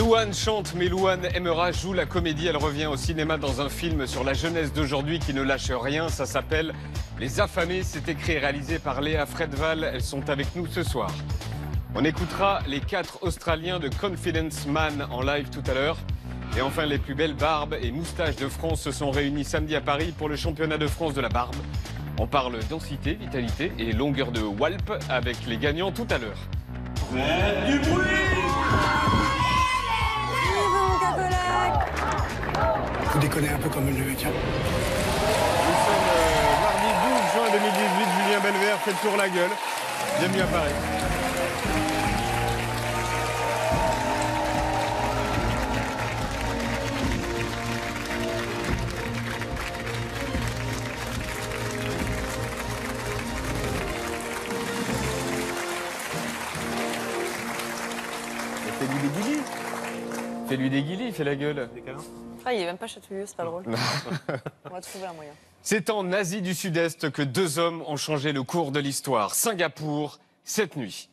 Louane chante, mais Louane aimera joue la comédie. Elle revient au cinéma dans un film sur la jeunesse d'aujourd'hui qui ne lâche rien. Ça s'appelle Les Affamés. C'est écrit et réalisé par Léa Fredval. Elles sont avec nous ce soir. On écoutera les 4 Australiens de Confidence Man en live tout à l'heure. Et enfin, les plus belles barbes et moustaches de France se sont réunies samedi à Paris pour le championnat de France de la barbe. On parle densité, vitalité et longueur de Walp avec les gagnants tout à l'heure. Faites du bruit! Vous déconnez un peu comme une levée, hein. Nous sommes mardi 12 juin 2018. Julien Belvert fait toujours la gueule. Bienvenue à Paris. Fais-lui des guilis. Fais-lui des guilis, fais la gueule. Des câlins. Ah, il est même pas chatouilleux, c'est pas drôle. On va trouver un moyen. C'est en Asie du Sud-Est que 2 hommes ont changé le cours de l'histoire. Singapour, cette nuit.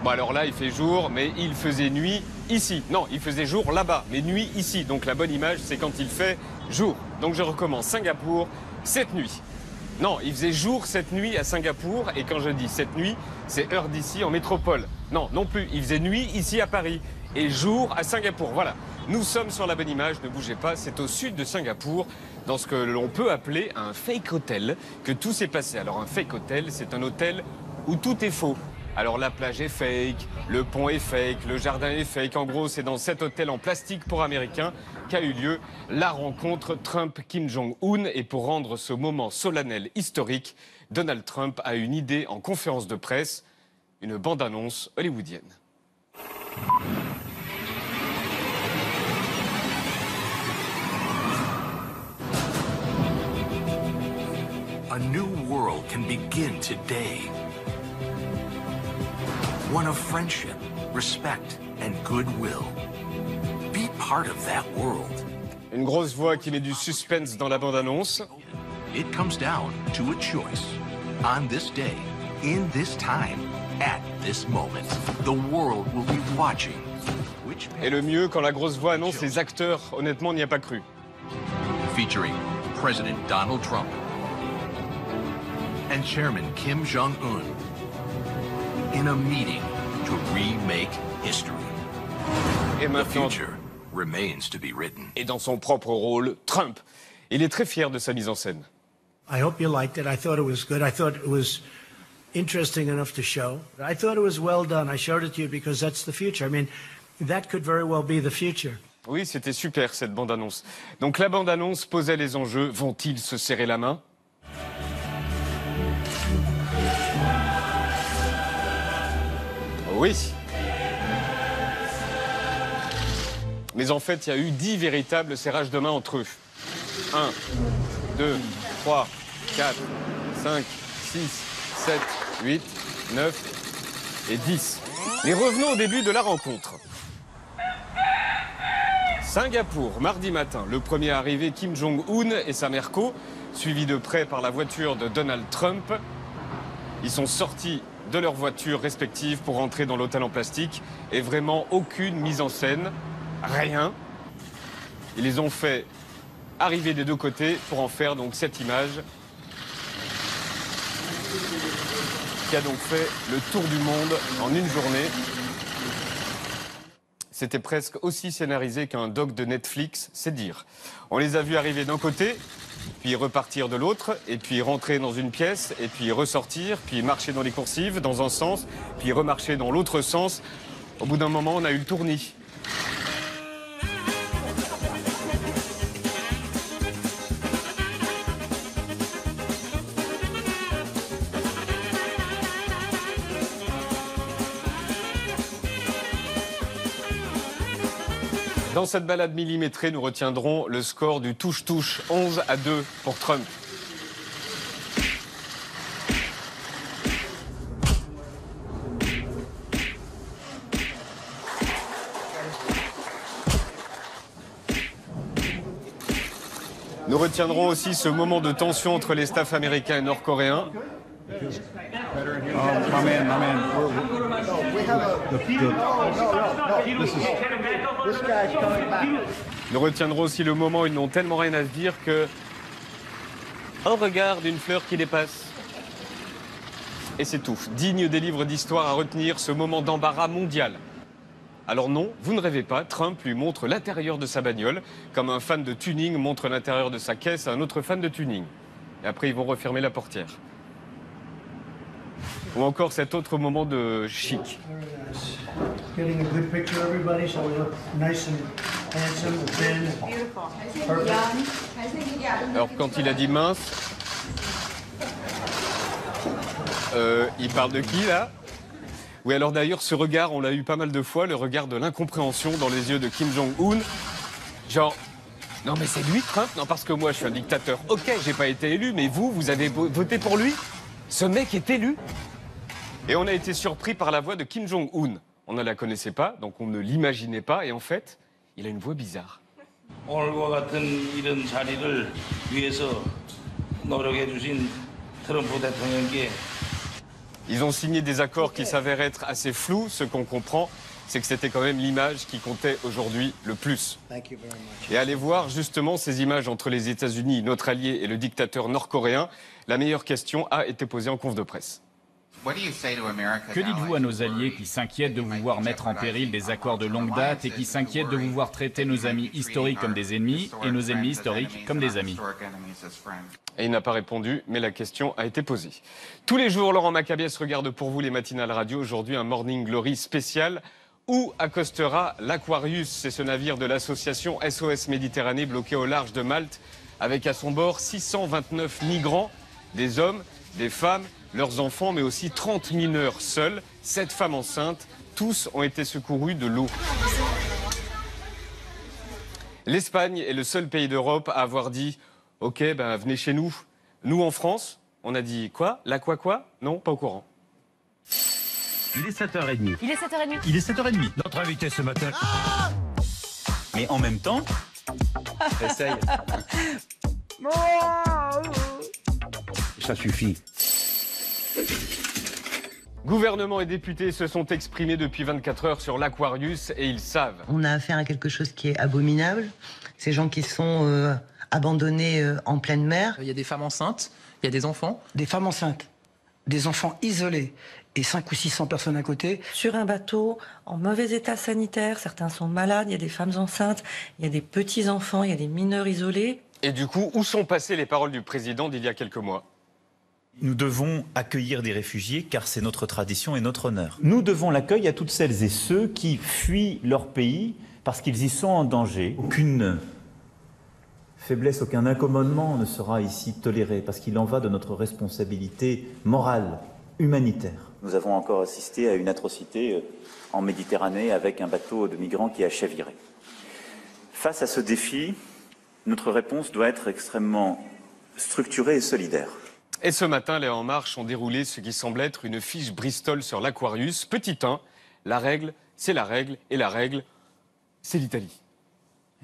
Bon alors là, il fait jour, mais il faisait nuit ici. Non, il faisait jour là-bas, mais nuit ici. Donc la bonne image, c'est quand il fait jour. Donc je recommence. Singapour, cette nuit. Non, il faisait jour cette nuit à Singapour. Et quand je dis cette nuit, c'est heure d'ici en métropole. Non, non plus. Il faisait nuit ici à Paris. Et jour à Singapour. Voilà. Nous sommes sur la bonne image, ne bougez pas. C'est au sud de Singapour, dans ce que l'on peut appeler un fake hotel, que tout s'est passé. Alors un fake hotel, c'est un hôtel où tout est faux. Alors la plage est fake, le pont est fake, le jardin est fake. En gros, c'est dans cet hôtel en plastique pour Américains qu'a eu lieu la rencontre Trump-Kim Jong-un. Et pour rendre ce moment solennel historique, Donald Trump a une idée en conférence de presse, une bande-annonce hollywoodienne. A new world can begin today. One of friendship, respect, and goodwill. Be part of that world. Une grosse voix qui met du suspense dans la bande-annonce. It comes down to a choice. On this day, in this time, at this moment, the world will be watching. Et le mieux, quand la grosse voix annonce les acteurs, honnêtement, on n'y a pas cru. Featuring President Donald Trump and Chairman Kim Jong-un in a meeting to remake history. Et The maintenant, future remains to be written. et dans son propre rôle, Trump. Il est très fier de sa mise en scène. I hope you liked it. I thought it was good. I thought it was interesting enough to show. I thought it was well done. I showed it to you because that's the future. I mean, that could very well be the future. Oui, c'était super cette bande-annonce. Donc la bande-annonce posait les enjeux. Vont-ils se serrer la main ? Oui. Mais en fait, il y a eu 10 véritables serrages de main entre eux. 1, 2, 3, 4, 5, 6, 7, 8, 9 et 10. Mais revenons au début de la rencontre. Singapour, mardi matin. Le premier arrivé, Kim Jong-un et sa mère Ko, suivi de près par la voiture de Donald Trump. Ils sont sortis de leurs voitures respectives pour entrer dans l'hôtel en plastique. Et vraiment aucune mise en scène, rien. Ils les ont fait arriver des deux côtés pour en faire donc cette image qui a donc fait le tour du monde en une journée. C'était presque aussi scénarisé qu'un doc de Netflix, c'est dire. On les a vus arriver d'un côté, puis repartir de l'autre, et puis rentrer dans une pièce, et puis ressortir, puis marcher dans les coursives, dans un sens, puis remarcher dans l'autre sens. Au bout d'un moment, on a eu le tournis. Dans cette balade millimétrée, nous retiendrons le score du touche-touche, 11-2 pour Trump. Nous retiendrons aussi ce moment de tension entre les staffs américains et nord-coréens. My man. This guy's coming back. Nous retiendrons aussi le moment où ils n'ont tellement rien à se dire que... Oh, regarde, une fleur qui dépasse. Et c'est tout. Digne des livres d'histoire à retenir ce moment d'embarras mondial. Alors non, vous ne rêvez pas, Trump lui montre l'intérieur de sa bagnole, comme un fan de tuning montre l'intérieur de sa caisse à un autre fan de tuning. Et après, ils vont refermer la portière. Ou encore cet autre moment de chic. Getting a good picture, everybody, so we look nice and handsome and thin. Perfect. Alors quand il a dit mince, il parle de qui là? Oui, alors d'ailleurs, ce regard, on l'a eu pas mal de fois, le regard de l'incompréhension dans les yeux de Kim Jong-un. Genre, non mais c'est lui Trump? Non, parce que moi je suis un dictateur. Ok, j'ai pas été élu, mais vous avez voté pour lui? Ce mec est élu? Et on a été surpris par la voix de Kim Jong-un. On ne la connaissait pas, donc on ne l'imaginait pas, et en fait, il a une voix bizarre. 오늘과 같은 이런 자리를 위해서 노력해 주신 트럼프 대통령께 Ils ont signé des accords qui s'avèrent être assez flous. Ce qu'on comprend, c'est que c'était quand même l'image qui comptait aujourd'hui le plus. Thank you very much. Et allez voir justement ces images entre les États-Unis, notre allié, et le dictateur nord-coréen. La meilleure question a été posée en conf de presse. Que dites-vous à nos alliés qui s'inquiètent de vous voir mettre en péril des accords de longue date et qui s'inquiètent de vous voir traiter nos amis historiques comme des ennemis et nos ennemis historiques comme des amis? Et il n'a pas répondu, mais la question a été posée. Tous les jours, Laurent Maccabiès regarde pour vous les matinales radio. Aujourd'hui, un Morning Glory spécial. Où accostera l'Aquarius? C'est ce navire de l'association SOS Méditerranée bloqué au large de Malte, avec à son bord 629 migrants, des hommes, des femmes, leurs enfants, mais aussi 30 mineurs seuls, 7 femmes enceintes. Tous ont été secourus de l'eau. L'Espagne est le seul pays d'Europe à avoir dit « Ok, ben venez chez nous ». Nous, en France, on a dit « Quoi? La quoi? Non, pas au courant. Il est 7h30. Il est 7h30. Il est 7h30. Notre invité ce matin. Mais en même temps, Essaye. ça suffit. Gouvernement et députés se sont exprimés depuis 24 heures sur l'Aquarius et ils savent. On a affaire à quelque chose qui est abominable. Ces gens qui sont abandonnés en pleine mer. Il y a des femmes enceintes, il y a des enfants. Des femmes enceintes, des enfants isolés et 500 ou 600 personnes à côté. Sur un bateau, en mauvais état sanitaire, certains sont malades, il y a des femmes enceintes, il y a des petits-enfants, il y a des mineurs isolés. Et du coup, où sont passées les paroles du président d'il y a quelques mois? Nous devons accueillir des réfugiés car c'est notre tradition et notre honneur. Nous devons l'accueil à toutes celles et ceux qui fuient leur pays parce qu'ils y sont en danger. Aucune faiblesse, aucun incommodement ne sera ici toléré parce qu'il en va de notre responsabilité morale, humanitaire. Nous avons encore assisté à une atrocité en Méditerranée avec un bateau de migrants qui a chaviré. Face à ce défi, notre réponse doit être extrêmement structurée et solidaire. Et ce matin, les En Marche ont déroulé ce qui semble être une fiche Bristol sur l'Aquarius. Petit 1, la règle, c'est la règle, et la règle, c'est l'Italie.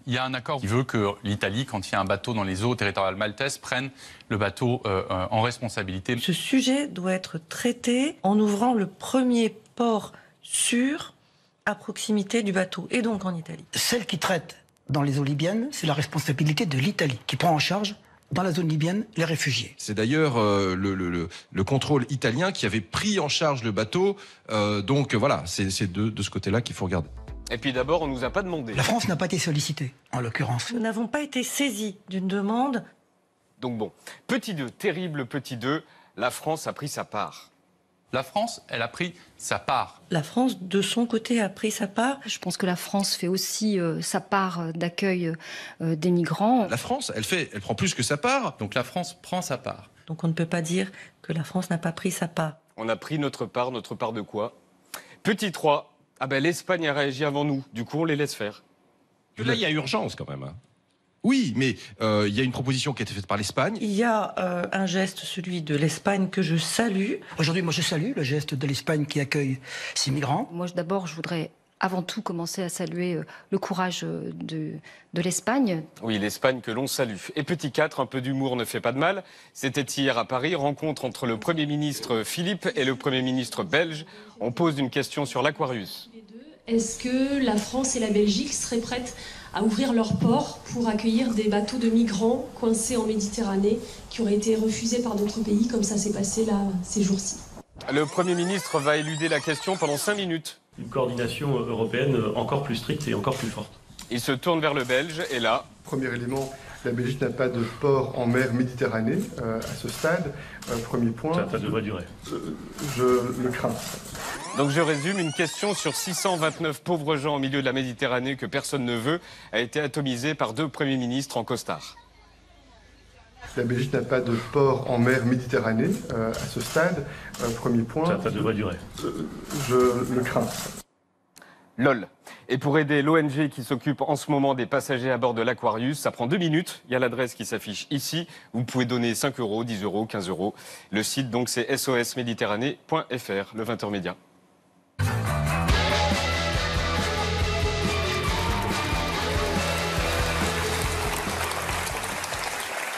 Il y a un accord qui veut que l'Italie, quand il y a un bateau dans les eaux territoriales maltaises, prenne le bateau en responsabilité. Ce sujet doit être traité en ouvrant le premier port sûr à proximité du bateau, et donc en Italie. Celle qui traite dans les eaux libyennes, c'est la responsabilité de l'Italie, qui prend en charge dans la zone libyenne les réfugiés. C'est d'ailleurs le contrôle italien qui avait pris en charge le bateau. Donc voilà, c'est de ce côté-là qu'il faut regarder. Et puis d'abord, on ne nous a pas demandé. La France n'a pas été sollicitée, en l'occurrence. Nous n'avons pas été saisis d'une demande. Donc bon, petit 2, terrible petit 2, la France a pris sa part. La France, elle a pris sa part. La France, de son côté, a pris sa part. Je pense que la France fait aussi sa part d'accueil des migrants. La France, elle prend plus que sa part. Donc la France prend sa part. Donc on ne peut pas dire que la France n'a pas pris sa part. On a pris notre part de quoi? Petit 3, ah ben l'Espagne a réagi avant nous, du coup on les laisse faire. Là, il y a urgence quand même. Oui, mais il y a une proposition qui a été faite par l'Espagne. Il y a un geste, celui de l'Espagne, que je salue. Aujourd'hui, moi je salue le geste de l'Espagne qui accueille ces migrants. Moi d'abord, je voudrais avant tout commencer à saluer le courage de l'Espagne. Oui, l'Espagne que l'on salue. Et petit 4, un peu d'humour ne fait pas de mal. C'était hier à Paris, rencontre entre le Premier ministre Philippe et le Premier ministre belge. On pose une question sur l'Aquarius. Est-ce que la France et la Belgique seraient prêtes à ouvrir leurs ports pour accueillir des bateaux de migrants coincés en Méditerranée qui auraient été refusés par d'autres pays, comme ça s'est passé là ces jours-ci? Le Premier ministre va éluder la question pendant 5 minutes. Une coordination européenne encore plus stricte et encore plus forte. Il se tourne vers le Belge et là... Premier élément, la Belgique n'a pas de port en mer Méditerranée à ce stade. Premier point. Ça devrait durer. Je le crains. Donc je résume, une question sur 629 pauvres gens au milieu de la Méditerranée que personne ne veut a été atomisée par 2 premiers ministres en costard. La Belgique n'a pas de port en mer Méditerranée à ce stade. Premier point. Ça devrait durer. Je le crains. LOL. Et pour aider l'ONG qui s'occupe en ce moment des passagers à bord de l'Aquarius, ça prend 2 minutes. Il y a l'adresse qui s'affiche ici. Vous pouvez donner 5 €, 10 €, 15 €. Le site, donc, c'est sosméditerranée.fr, le 20h Média.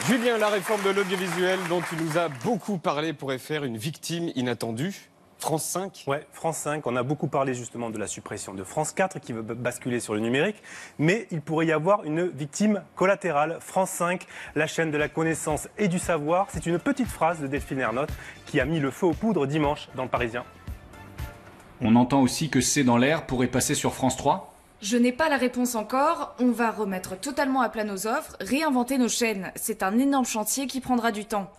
Julien, la réforme de l'audiovisuel dont tu nous as beaucoup parlé pourrait faire une victime inattendue. France 5 ? Ouais, France 5. On a beaucoup parlé justement de la suppression de France 4 qui veut basculer sur le numérique. Mais il pourrait y avoir une victime collatérale. France 5, la chaîne de la connaissance et du savoir. C'est une petite phrase de Delphine Ernotte qui a mis le feu aux poudres dimanche dans le Parisien. On entend aussi que C'est dans l'air pourrait passer sur France 3 ? Je n'ai pas la réponse encore. On va remettre totalement à plat nos offres, réinventer nos chaînes. C'est un énorme chantier qui prendra du temps.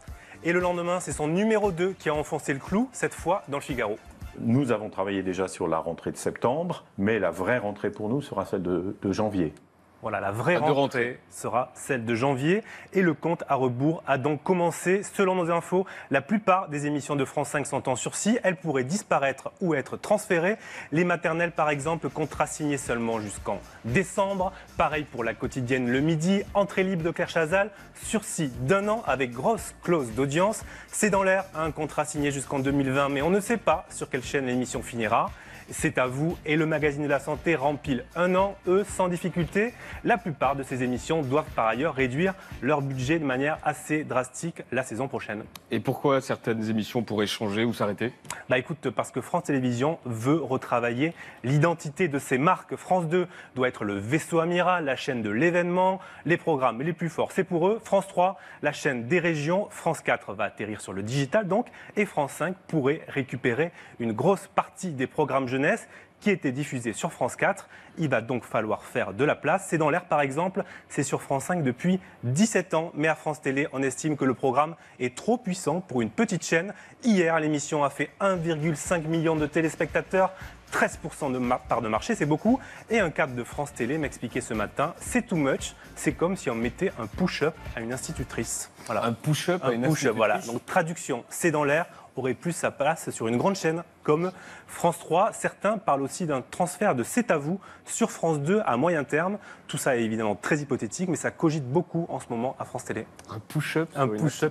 Et le lendemain, c'est son numéro 2 qui a enfoncé le clou, cette fois dans le Figaro. Nous avons travaillé déjà sur la rentrée de septembre, mais la vraie rentrée pour nous sera celle de janvier. Voilà, la vraie rentrée sera celle de janvier et le compte à rebours a donc commencé. Selon nos infos, la plupart des émissions de France 5 sont en sursis. Elles pourraient disparaître ou être transférées. Les maternelles, par exemple, contrat signé seulement jusqu'en décembre. Pareil pour la quotidienne Le Midi. Entrée libre de Claire Chazal, sursis d'1 an avec grosse clause d'audience. C'est dans l'air, un contrat signé jusqu'en 2020, mais on ne sait pas sur quelle chaîne l'émission finira. C'est à vous et le magazine de la santé rempile 1 an, eux, sans difficulté. La plupart de ces émissions doivent par ailleurs réduire leur budget de manière assez drastique la saison prochaine. Et pourquoi certaines émissions pourraient changer ou s'arrêter ? Écoute, parce que France Télévisions veut retravailler l'identité de ses marques. France 2 doit être le vaisseau amiral, la chaîne de l'événement, les programmes les plus forts, c'est pour eux. France 3, la chaîne des régions. France 4 va atterrir sur le digital donc. Et France 5 pourrait récupérer une grosse partie des programmes jeunesse qui était diffusé sur France 4. Il va donc falloir faire de la place. C'est dans l'air, par exemple, c'est sur France 5 depuis 17 ans. Mais à France Télé, on estime que le programme est trop puissant pour une petite chaîne. Hier, l'émission a fait 1,5 million de téléspectateurs. 13% de part de marché, c'est beaucoup. Et un cadre de France Télé m'expliquait ce matin, c'est too much. C'est comme si on mettait un push-up à une institutrice. Voilà. Un push-up à une institutrice. Voilà. Donc traduction, c'est dans l'air, aurait plus sa place sur une grande chaîne comme France 3. Certains parlent aussi d'un transfert de C'est à vous sur France 2 à moyen terme. Tout ça est évidemment très hypothétique, mais ça cogite beaucoup en ce moment à France Télé. Un push-up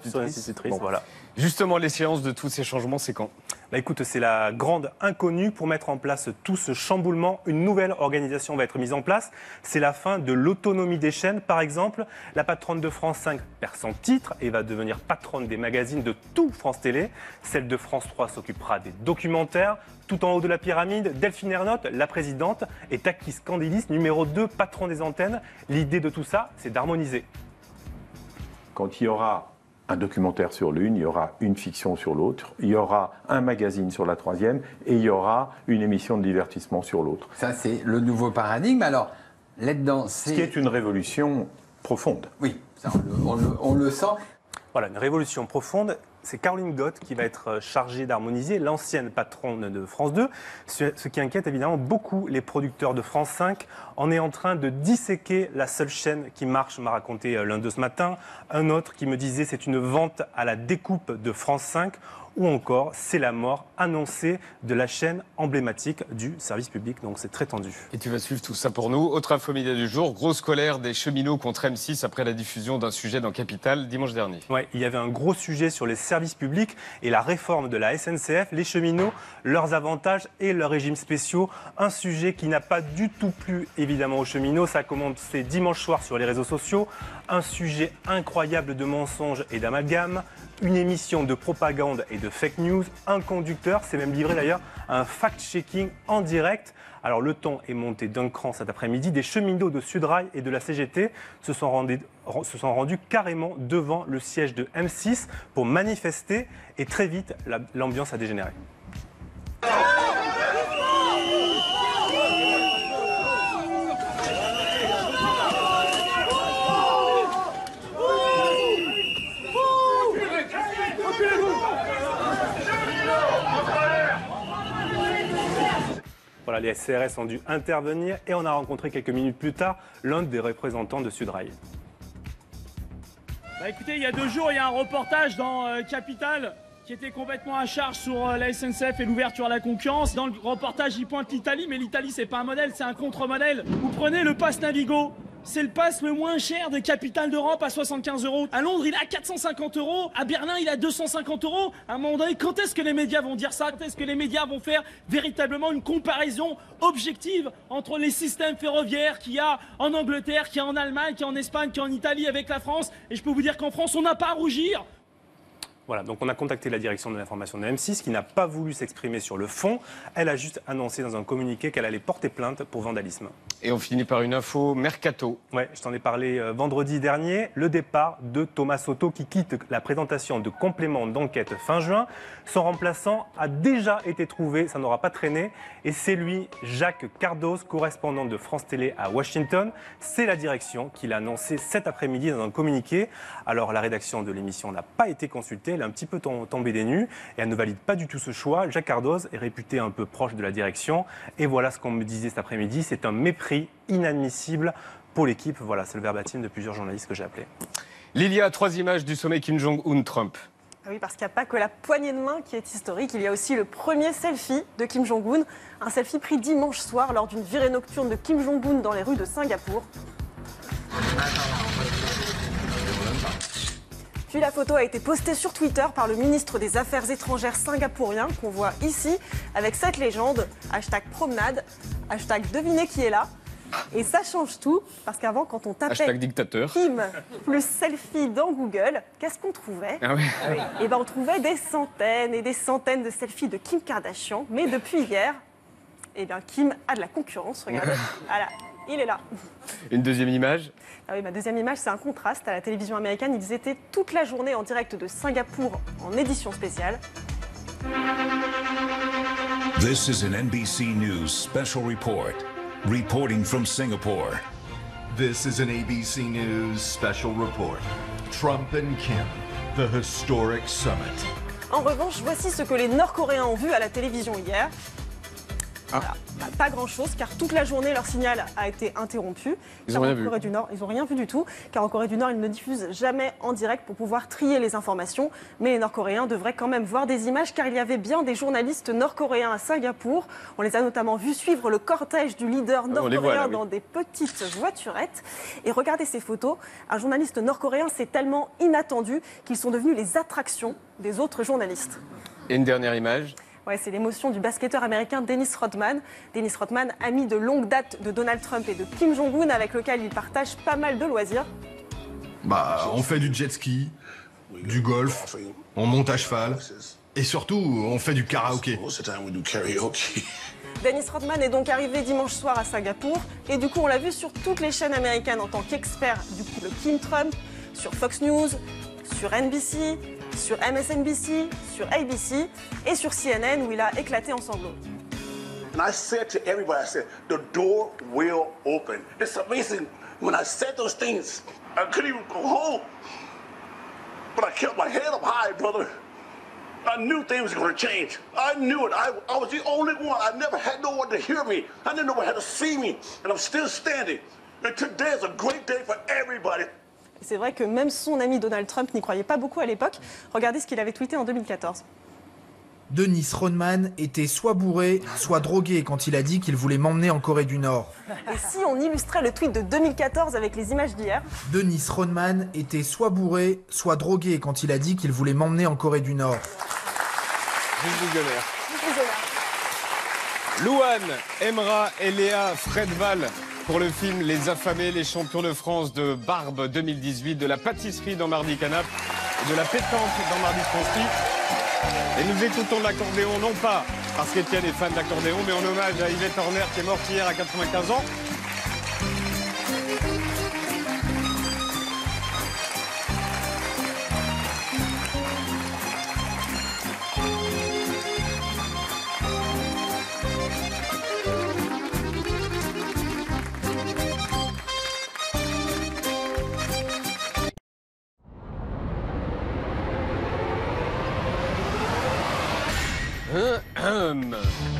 sur une institutrice, bon. Voilà. Justement, l'échéance de tous ces changements, c'est quand ? Écoute, c'est la grande inconnue. Pour mettre en place tout ce chamboulement, une nouvelle organisation va être mise en place. C'est la fin de l'autonomie des chaînes. Par exemple, la patronne de France 5 perd son titre et va devenir patronne des magazines de tout France Télé. Celle de France 3 s'occupera des documentaires. Tout en haut de la pyramide, Delphine Ernotte, la présidente, est Takis Candilis, numéro 2, patron des antennes. L'idée de tout ça, c'est d'harmoniser. Quand il y aura un documentaire sur l'une, il y aura une fiction sur l'autre, il y aura un magazine sur la troisième et il y aura une émission de divertissement sur l'autre. Ça, c'est le nouveau paradigme. Alors, là-dedans, c'est... Ce qui est une révolution profonde. Oui, ça, on le sent. Voilà, une révolution profonde. C'est Caroline Gott qui va être chargée d'harmoniser, l'ancienne patronne de France 2. Ce qui inquiète évidemment beaucoup les producteurs de France 5. On est en train de disséquer la seule chaîne qui marche, m'a raconté l'un d'eux ce matin. Un autre qui me disait c'est une vente à la découpe de France 5. Ou encore, c'est la mort annoncée de la chaîne emblématique du service public. Donc c'est très tendu. Et tu vas suivre tout ça pour nous. Autre info média du jour, grosse colère des cheminots contre M6 après la diffusion d'un sujet dans Capital dimanche dernier. Ouais, il y avait un gros sujet sur les services publics et la réforme de la SNCF, les cheminots, leurs avantages et leurs régimes spéciaux. Un sujet qui n'a pas du tout plu évidemment aux cheminots. Ça a commencé dimanche soir sur les réseaux sociaux. Un sujet incroyable de mensonges et d'amalgames. une émission de propagande et de fake news. Un conducteur s'est même livré d'ailleurs à un fact-checking en direct. Alors le ton est monté d'un cran cet après-midi. Des cheminots de Sudrail et de la CGT se sont rendus carrément devant le siège de M6 pour manifester. Et très vite, l'ambiance a dégénéré. Voilà, les CRS ont dû intervenir et on a rencontré quelques minutes plus tard l'un des représentants de Sudrail. Bah écoutez, il y a 2 jours, il y a un reportage dans Capital qui était complètement à charge sur la SNCF et l'ouverture à la concurrence. Dans le reportage, il pointe l'Italie, mais l'Italie, c'est pas un modèle, c'est un contre-modèle. Vous prenez le pass Navigo. C'est le pass le moins cher des capitales d'Europe à 75 €. À Londres, il est à 450 €. À Berlin, il est à 250 €. À un moment donné, quand est-ce que les médias vont dire ça? Quand est-ce que les médias vont faire véritablement une comparaison objective entre les systèmes ferroviaires qu'il y a en Angleterre, qu'il y a en Allemagne, qu'il y a en Espagne, qu'il y a en Italie avec la France? Et je peux vous dire qu'en France, on n'a pas à rougir. Voilà, donc on a contacté la direction de l'information de M6 qui n'a pas voulu s'exprimer sur le fond. Elle a juste annoncé dans un communiqué qu'elle allait porter plainte pour vandalisme. Et on finit par une info mercato. Ouais, je t'en ai parlé vendredi dernier. Le départ de Thomas Soto qui quitte la présentation de compléments d'enquête fin juin. Son remplaçant a déjà été trouvé, ça n'aura pas traîné. Et c'est lui, Jacques Cardoz, correspondant de France Télé à Washington. C'est la direction qui l'a annoncé cet après-midi dans un communiqué. Alors la rédaction de l'émission n'a pas été consultée. Elle est un petit peu tombée des nues et elle ne valide pas du tout ce choix. Jacques Cardoz est réputé un peu proche de la direction et voilà ce qu'on me disait cet après-midi, c'est un mépris inadmissible pour l'équipe. Voilà, c'est le verbatim de plusieurs journalistes que j'ai appelés. Lilia, 3 images du sommet Kim Jong-un-Trump. Oui, parce qu'il n'y a pas que la poignée de main qui est historique, il y a aussi le premier selfie de Kim Jong-un, un selfie pris dimanche soir lors d'une virée nocturne de Kim Jong-un dans les rues de Singapour. Puis la photo a été postée sur Twitter par le ministre des Affaires étrangères singapourien qu'on voit ici avec cette légende, #promenade, #devinez qui est là. Et ça change tout parce qu'avant quand on tapait #dictateur Kim plus selfie dans Google, qu'est-ce qu'on trouvait? Et ben on trouvait des centaines et des centaines de selfies de Kim Kardashian, mais depuis hier, eh bien Kim a de la concurrence, regardez. Voilà, il est là. Une deuxième image. Ah oui, ma deuxième image, c'est un contraste. À la télévision américaine, ils étaient toute la journée en direct de Singapour en édition spéciale. This is an NBC News special report, reporting from Singapore. This is an ABC News special report. Trump and Kim, the historic summit. En revanche, voici ce que les Nord-Coréens ont vu à la télévision hier. Voilà. Pas grand-chose, car toute la journée, leur signal a été interrompu. Ils n'ont rien vu. Corée du Nord, ils n'ont rien vu du tout, car en Corée du Nord, ils ne diffusent jamais en direct pour pouvoir trier les informations. Mais les Nord-Coréens devraient quand même voir des images, car il y avait bien des journalistes nord-coréens à Singapour. On les a notamment vus suivre le cortège du leader nord-coréen dans des petites voiturettes. Et regardez ces photos. Un journaliste nord-coréen, c'est tellement inattendu qu'ils sont devenus les attractions des autres journalistes. Et une dernière image. Ouais, c'est l'émotion du basketteur américain Dennis Rodman. Dennis Rodman, ami de longue date de Donald Trump et de Kim Jong-un, avec lequel il partage pas mal de loisirs. Bah, on fait du jet ski, du golf, on monte à cheval, et surtout, on fait du karaoké. Dennis Rodman est donc arrivé dimanche soir à Singapour, et du coup, on l'a vu sur toutes les chaînes américaines en tant qu'expert du couple Kim Trump, sur Fox News, sur NBC, sur MSNBC, sur ABC et sur CNN où il a éclaté en sanglots. And I said to everybody, I said, the door will open. It's amazing. When I said those things, I couldn't even go home. But I kept my head up high, brother. I knew things were going to change. I knew it. I was the only one. I never had no one to hear me. I didn't know one had to see me. And I'm still standing. And today is a great day for everybody. C'est vrai que même son ami Donald Trump n'y croyait pas beaucoup à l'époque. Regardez ce qu'il avait tweeté en 2014. Dennis Rodman était soit bourré, soit drogué quand il a dit qu'il voulait m'emmener en Corée du Nord. Et si on illustrait le tweet de 2014 avec les images d'hier? Denis Rodman était soit bourré, soit drogué quand il a dit qu'il voulait m'emmener en Corée du Nord. Louane, Emra et Léa Fredval pour le film Les Affamés, les champions de France de Barbe 2018, de la pâtisserie dans Mardi Canap. de la pétanque dans Mardi Transcrit. Et nous écoutons l'accordéon, non pas parce qu'Étienne est fan d'accordéon, mais en hommage à Yvette Horner qui est morte hier à 95 ans.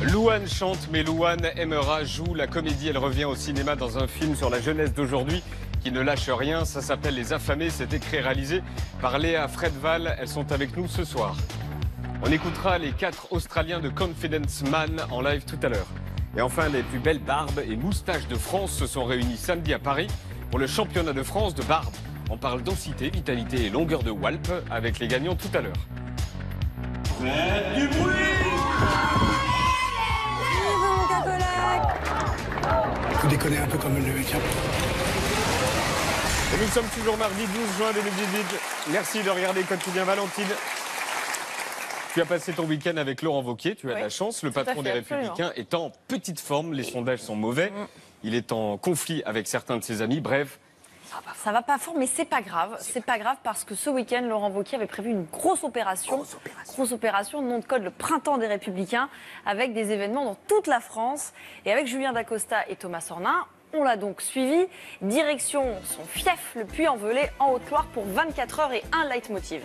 Louane chante, mais Louane aimera, joue. La comédie, elle revient au cinéma dans un film sur la jeunesse d'aujourd'hui qui ne lâche rien. Ça s'appelle Les Affamés. C'est écrit et réalisé par Léa Fredval. Elles sont avec nous ce soir. On écoutera les 4 Australiens de Confidence Man en live tout à l'heure. Et enfin, les plus belles barbes et moustaches de France se sont réunies samedi à Paris pour le championnat de France de barbe. On parle densité, vitalité et longueur de walp avec les gagnants tout à l'heure. Faites du bruit! Vous déconnez un peu comme le mec. Et nous sommes toujours mardi 12 juin 2018. Merci de regarder Quotidien Valentine. Tu as passé ton week-end avec Laurent Wauquiez, tu as de la chance. Le patron des Républicains est en petite forme, les sondages sont mauvais. Il est en conflit avec certains de ses amis, bref. Ça va pas fort, mais c'est pas grave. C'est pas grave parce que ce week-end, Laurent Wauquiez avait prévu une grosse opération. Grosse opération, nom de code le Printemps des Républicains, avec des événements dans toute la France. Et avec Julien Dacosta et Thomas Sornin, on l'a donc suivi. Direction son fief, le Puy-en-Velay, en Haute-Loire, pour 24 heures et un leitmotiv.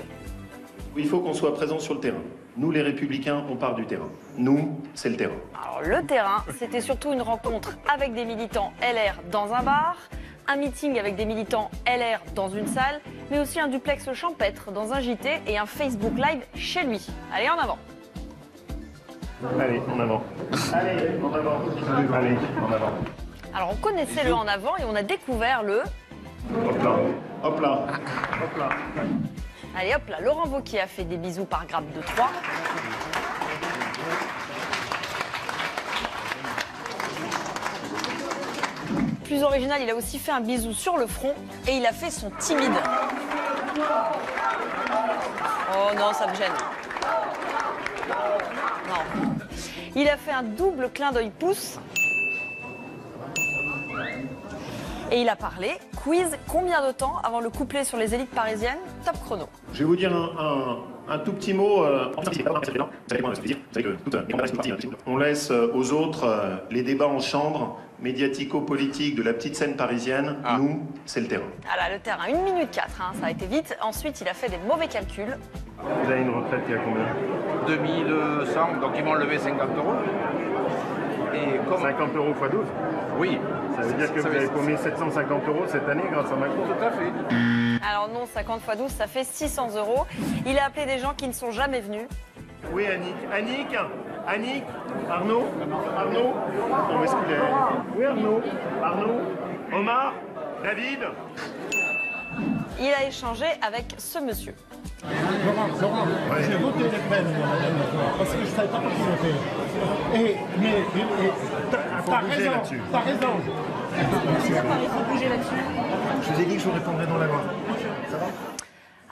Il faut qu'on soit présent sur le terrain. Nous, les Républicains, on part du terrain. Nous, c'est le terrain. Alors, le terrain, c'était surtout une rencontre avec des militants LR dans un bar, un meeting avec des militants LR dans une salle, mais aussi un duplex champêtre dans un JT et un Facebook Live chez lui. Allez, en avant. Allez, en avant. Allez, en avant. Allez, en avant. Alors, on connaissait le en avant et on a découvert le... Hop là, hop là, hop là. Allez, hop là, Laurent Wauquiez a fait des bisous par grappe de 3. Plus original, il a aussi fait un bisou sur le front et il a fait son timide. Oh non, ça me gêne. Non. Il a fait un double clin d'œil pouce. Et il a parlé. Quiz, combien de temps avant le couplet sur les élites parisiennes? Top chrono. Je vais vous dire un tout petit mot. On laisse aux autres les débats en chambre, médiatico-politiques de la petite scène parisienne. Nous, c'est le terrain. Voilà, le terrain. 1 minute 4, hein, ça a été vite. Ensuite, il a fait des mauvais calculs. Vous avez une retraite qui a combien? 2100, donc ils vont lever 50 €. Et comme... 50 € x 12? Oui. Ça veut dire que vous avez paumé 750 € cette année grâce à Macron? Tout à fait. Alors non, 50 x 12, ça fait 600 €. Il a appelé des gens qui ne sont jamais venus. Oui, Annick. Annick? Annick? Arnaud? Arnaud? Non, où est-ce qu'il est? Oui, Arnaud? Arnaud? Omar? David? Il a échangé avec ce monsieur. Laurent, j'ai voté les peines, parce que je ne savais pas qui voter. T'as raison, t'as raison. Il faut bouger là-dessus. Je vous ai dit que je vous répondrai dans la loi. Ça va?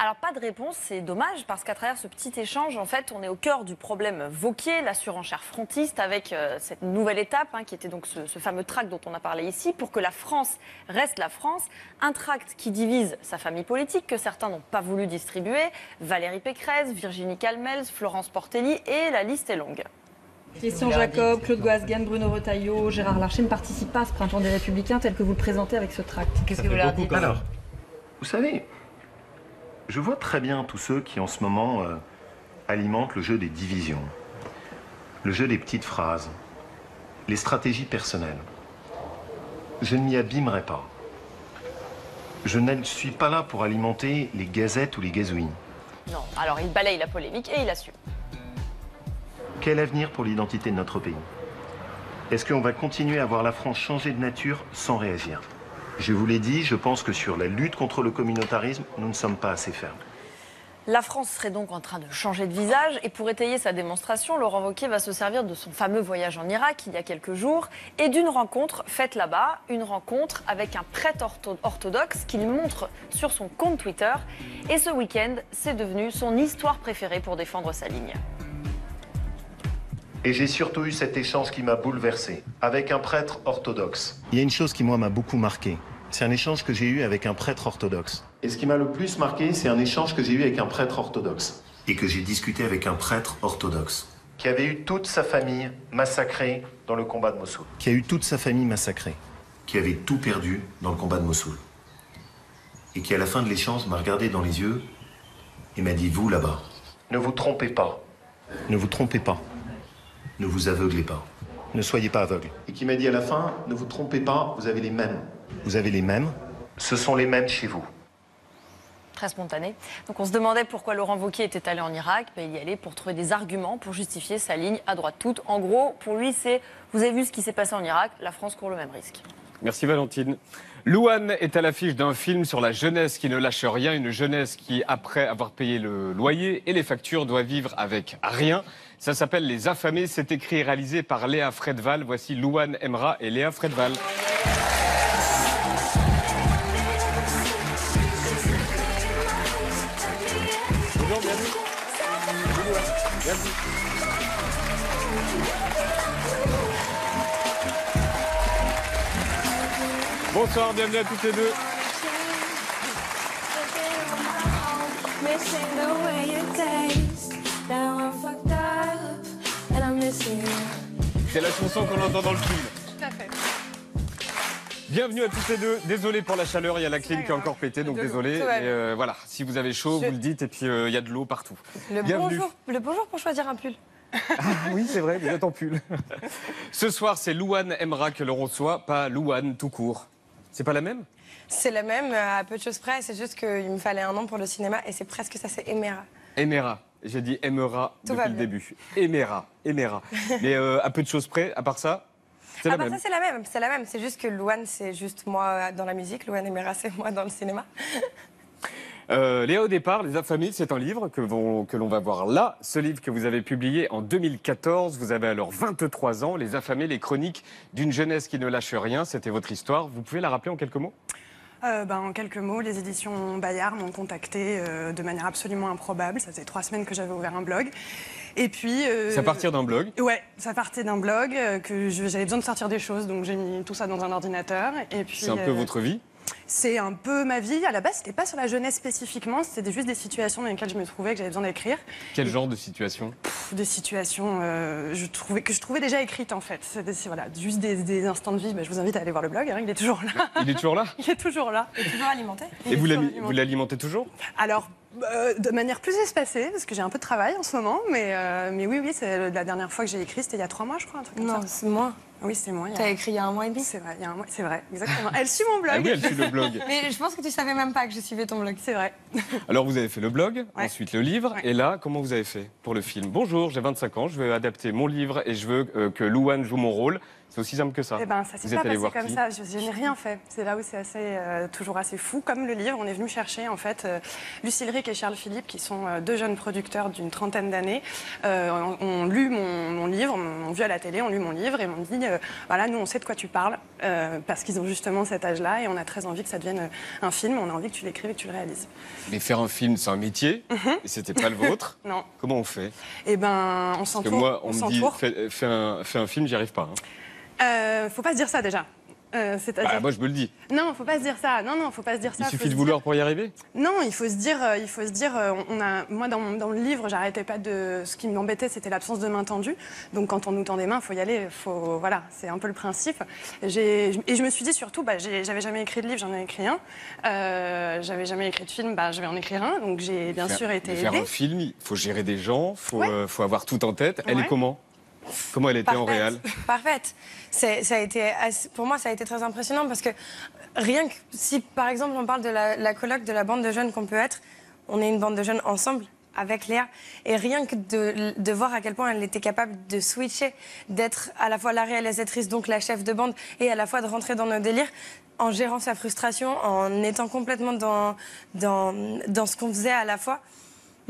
Alors pas de réponse, c'est dommage parce qu'à travers ce petit échange, en fait, on est au cœur du problème Wauquiez, la surenchère frontiste, avec cette nouvelle étape, hein, qui était donc ce fameux tract dont on a parlé ici, pour que la France reste la France. Un tract qui divise sa famille politique, que certains n'ont pas voulu distribuer, Valérie Pécresse, Virginie Calmels, Florence Portelli, et la liste est longue. Christian Jacob, Claude Goasguen, Bruno Retailleau, Gérard Larcher ne participent pas à ce printemps des Républicains tel que vous le présentez avec ce tract. Qu'est-ce que vous leur dites? Alors, vous savez, je vois très bien tous ceux qui en ce moment alimentent le jeu des divisions, le jeu des petites phrases, les stratégies personnelles. Je ne m'y abîmerai pas. Je ne suis pas là pour alimenter les gazettes ou les gazouilles. Non, alors il balaye la polémique et il assume. Quel avenir pour l'identité de notre pays? Est-ce qu'on va continuer à voir la France changer de nature sans réagir? Je vous l'ai dit, je pense que sur la lutte contre le communautarisme, nous ne sommes pas assez fermes. La France serait donc en train de changer de visage et pour étayer sa démonstration, Laurent Wauquiez va se servir de son fameux voyage en Irak il y a quelques jours et d'une rencontre faite là-bas, une rencontre avec un prêtre orthodoxe qu'il montre sur son compte Twitter. Et ce week-end, c'est devenu son histoire préférée pour défendre sa ligne. Et j'ai surtout eu cet échange qui m'a bouleversé, avec un prêtre orthodoxe. Il y a une chose qui, moi, m'a beaucoup marqué. C'est un échange que j'ai eu avec un prêtre orthodoxe. Et ce qui m'a le plus marqué, c'est un échange que j'ai eu avec un prêtre orthodoxe. Et que j'ai discuté avec un prêtre orthodoxe. Qui avait eu toute sa famille massacrée dans le combat de Mossoul. Qui a eu toute sa famille massacrée. Qui avait tout perdu dans le combat de Mossoul. Et qui, à la fin de l'échange, m'a regardé dans les yeux et m'a dit, vous là-bas, ne vous trompez pas. Ne vous trompez pas. Ne vous aveuglez pas. Ne soyez pas aveugles. Et qui m'a dit à la fin, ne vous trompez pas, vous avez les mêmes. Vous avez les mêmes, ce sont les mêmes chez vous. Très spontané. Donc on se demandait pourquoi Laurent Wauquiez était allé en Irak. Ben, il y allait pour trouver des arguments pour justifier sa ligne à droite toute. En gros, pour lui, c'est vous avez vu ce qui s'est passé en Irak, la France court le même risque. Merci Valentine. Louane est à l'affiche d'un film sur la jeunesse qui ne lâche rien, une jeunesse qui, après avoir payé le loyer et les factures, doit vivre avec rien. Ça s'appelle Les Affamés, c'est écrit et réalisé par Léa Fredval. Voici Louane Emra et Léa Fredval. Bonjour, bienvenue. Bienvenue. Bonsoir, bienvenue à toutes les deux. C'est la chanson qu'on entend dans le film. Tout à fait. Bienvenue à toutes les deux. Désolé pour la chaleur, il y a la clim qui est encore pétée, donc désolé. Et voilà, si vous avez chaud, vous le dites, et puis il y a de l'eau partout. Le bonjour pour choisir un pull. Oui, c'est vrai, vous êtes en pull. Ce soir, c'est Louane Emra que l'on reçoit, pas Louane tout court. C'est pas la même? C'est la même, à peu de choses près. C'est juste qu'il me fallait un nom pour le cinéma et c'est presque ça, c'est Emera. Emera. J'ai dit Emera depuis le début. Emera. Mais à peu de choses près, à part ça, c'est la même. Ça, c'est la même. C'est juste que Louane, c'est juste moi dans la musique. Louane Emera, c'est moi dans le cinéma. Léa, au départ, Les Affamés, c'est un livre que l'on va voir là. Ce livre que vous avez publié en 2014, vous avez alors 23 ans. Les Affamés, les chroniques d'une jeunesse qui ne lâche rien, c'était votre histoire. Vous pouvez la rappeler en quelques mots? En quelques mots, les éditions Bayard m'ont contacté de manière absolument improbable. Ça faisait 3 semaines que j'avais ouvert un blog. Et puis... Ça partait d'un blog? Ouais, ça partait d'un blog, que j'avais besoin de sortir des choses, donc j'ai mis tout ça dans un ordinateur. C'est un peu votre vie? C'est un peu ma vie. À la base, c'était pas sur la jeunesse spécifiquement, c'était juste des situations dans lesquelles je me trouvais, que j'avais besoin d'écrire. Quel genre de situation? Des situations que je trouvais déjà écrites, en fait. Voilà, juste des instants de vie. Je vous invite à aller voir le blog, hein, il est toujours là. Il est toujours là? Il est toujours là. Il est toujours alimenté. Et vous l'alimentez toujours? Alors, de manière plus espacée, parce que j'ai un peu de travail en ce moment, mais oui, c'est la dernière fois que j'ai écrit, c'était il y a 3 mois, je crois, un truc comme ça. Non, c'est moi. Oui, c'est moi. T'as écrit il y a 1 mois et demi? C'est vrai, il y a 1 mois, c'est vrai, exactement. Elle suit mon blog. Ah oui, elle suit le blog. Mais je pense que tu savais même pas que je suivais ton blog. C'est vrai. Alors vous avez fait le blog, ensuite le livre, et là, comment vous avez fait pour le film? Bonjour, j'ai 25 ans, je veux adapter mon livre et je veux que Louane joue mon rôle. C'est aussi simple que ça. Eh ben, ça s'est pas passé comme ça. Je n'ai rien fait. C'est là où c'est toujours assez fou. Comme le livre, on est venu chercher en fait Lucille Rick et Charles Philippe, qui sont 2 jeunes producteurs d'une trentaine d'années, ont lu mon livre, m'ont vu à la télé, ont lu mon livre et m'ont dit voilà, nous on sait de quoi tu parles parce qu'ils ont justement cet âge-là et on a très envie que ça devienne un film. On a envie que tu l'écrives et que tu le réalises. Mais faire un film, c'est un métier et c'était pas le vôtre. Non. Comment on fait? Eh ben, on s'entoure. Parce que moi, on me dit fais un film, j'y arrive pas. Faut pas se dire ça déjà. Moi je me le dis. Non, faut pas se dire ça. Non, faut pas se dire ça. Il suffit de vouloir pour y arriver? Non, il faut se dire, moi dans le livre, j'arrêtais pas de. Ce qui m'embêtait, c'était l'absence de main tendue. Donc quand on nous tend des mains, faut y aller. Voilà, c'est un peu le principe. Et je me suis dit surtout, j'avais jamais écrit de livre, j'en ai écrit un. J'avais jamais écrit de film, je vais en écrire un. Donc j'ai bien sûr été aidée. Faire un film, il faut gérer des gens, faut avoir tout en tête. Elle est comment? Comment elle était en réal? Parfaite. Pour moi, ça a été très impressionnant parce que rien que si, par exemple, on parle de la coloc, de la bande de jeunes qu'on peut être, on est une bande de jeunes ensemble avec Léa. Et rien que de voir à quel point elle était capable de switcher, d'être à la fois la réalisatrice, donc la chef de bande, et à la fois de rentrer dans nos délires, en gérant sa frustration, en étant complètement dans ce qu'on faisait à la fois.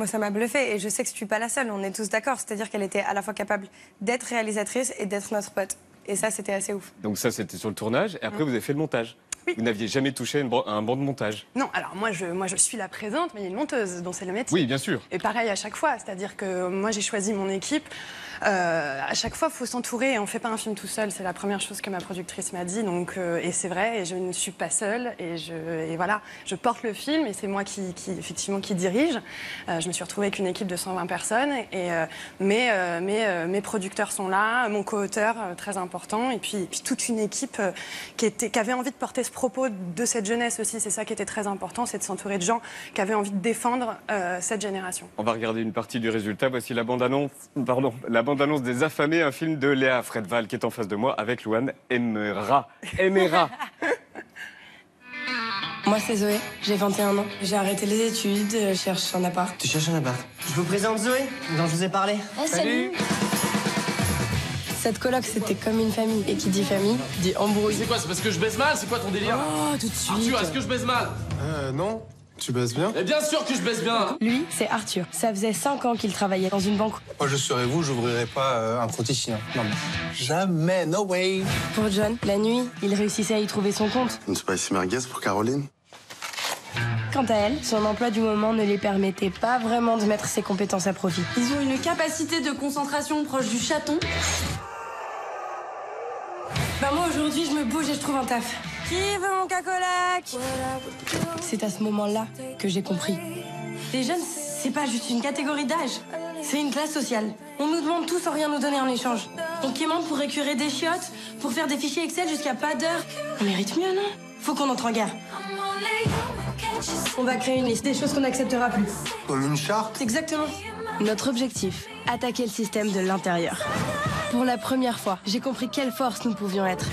Moi, ça m'a bluffé et je sais que je suis pas la seule, on est tous d'accord. C'est-à-dire qu'elle était à la fois capable d'être réalisatrice et d'être notre pote. Et ça, c'était assez ouf. Donc ça, c'était sur le tournage. Et après, vous avez fait le montage. Oui. Vous n'aviez jamais touché un banc de montage? Non, alors moi je suis la présente, mais il y a une monteuse dont c'est le métier. Oui, bien sûr. Et pareil à chaque fois, c'est-à-dire que moi j'ai choisi mon équipe. À chaque fois, il faut s'entourer. On ne fait pas un film tout seul. C'est la première chose que ma productrice m'a dit. Donc, et c'est vrai, et je ne suis pas seule. Et voilà, je porte le film et c'est moi effectivement, qui dirige. Je me suis retrouvée avec une équipe de 120 personnes. Mes producteurs sont là, mon co-auteur, très important. Et puis toute une équipe qui avait envie de porter ce propos de cette jeunesse aussi. C'est ça qui était très important, c'est de s'entourer de gens qui avaient envie de défendre cette génération. On va regarder une partie du résultat. Voici la bande-annonce des Affamés, un film de Léa Fredval qui est en face de moi avec Louane Emera. Moi, c'est Zoé, j'ai 21 ans. J'ai arrêté les études, je cherche un appart. Tu cherches un appart? Je vous présente Zoé, dont je vous ai parlé. Salut. Cette coloc, c'était comme une famille. Et qui dit famille, dit embrouille. C'est quoi? C'est parce que je baise mal? C'est quoi ton délire? Oh, tout de suite. Arthur, est-ce que je baise mal? Non. Tu baises bien? Mais bien sûr que je baise bien. Lui, c'est Arthur. Ça faisait 5 ans qu'il travaillait dans une banque. Moi, je serais vous, j'ouvrirais pas un compte ici. Non, mais jamais, no way. Pour John, la nuit, il réussissait à y trouver son compte. Une spicy merguez pour Caroline? Quant à elle, son emploi du moment ne lui permettait pas vraiment de mettre ses compétences à profit. Ils ont une capacité de concentration proche du chaton. Bah moi, aujourd'hui, je me bouge et je trouve un taf. Qui veut mon cacolac? C'est à ce moment-là que j'ai compris. Les jeunes, c'est pas juste une catégorie d'âge. C'est une classe sociale. On nous demande tout sans rien nous donner en échange. On quémande pour récurer des chiottes, pour faire des fichiers Excel jusqu'à pas d'heure. On mérite mieux, non? Faut qu'on entre en guerre. On va créer une liste des choses qu'on n'acceptera plus. Comme une charte? Exactement. Notre objectif, attaquer le système de l'intérieur. Pour la première fois, j'ai compris quelle force nous pouvions être.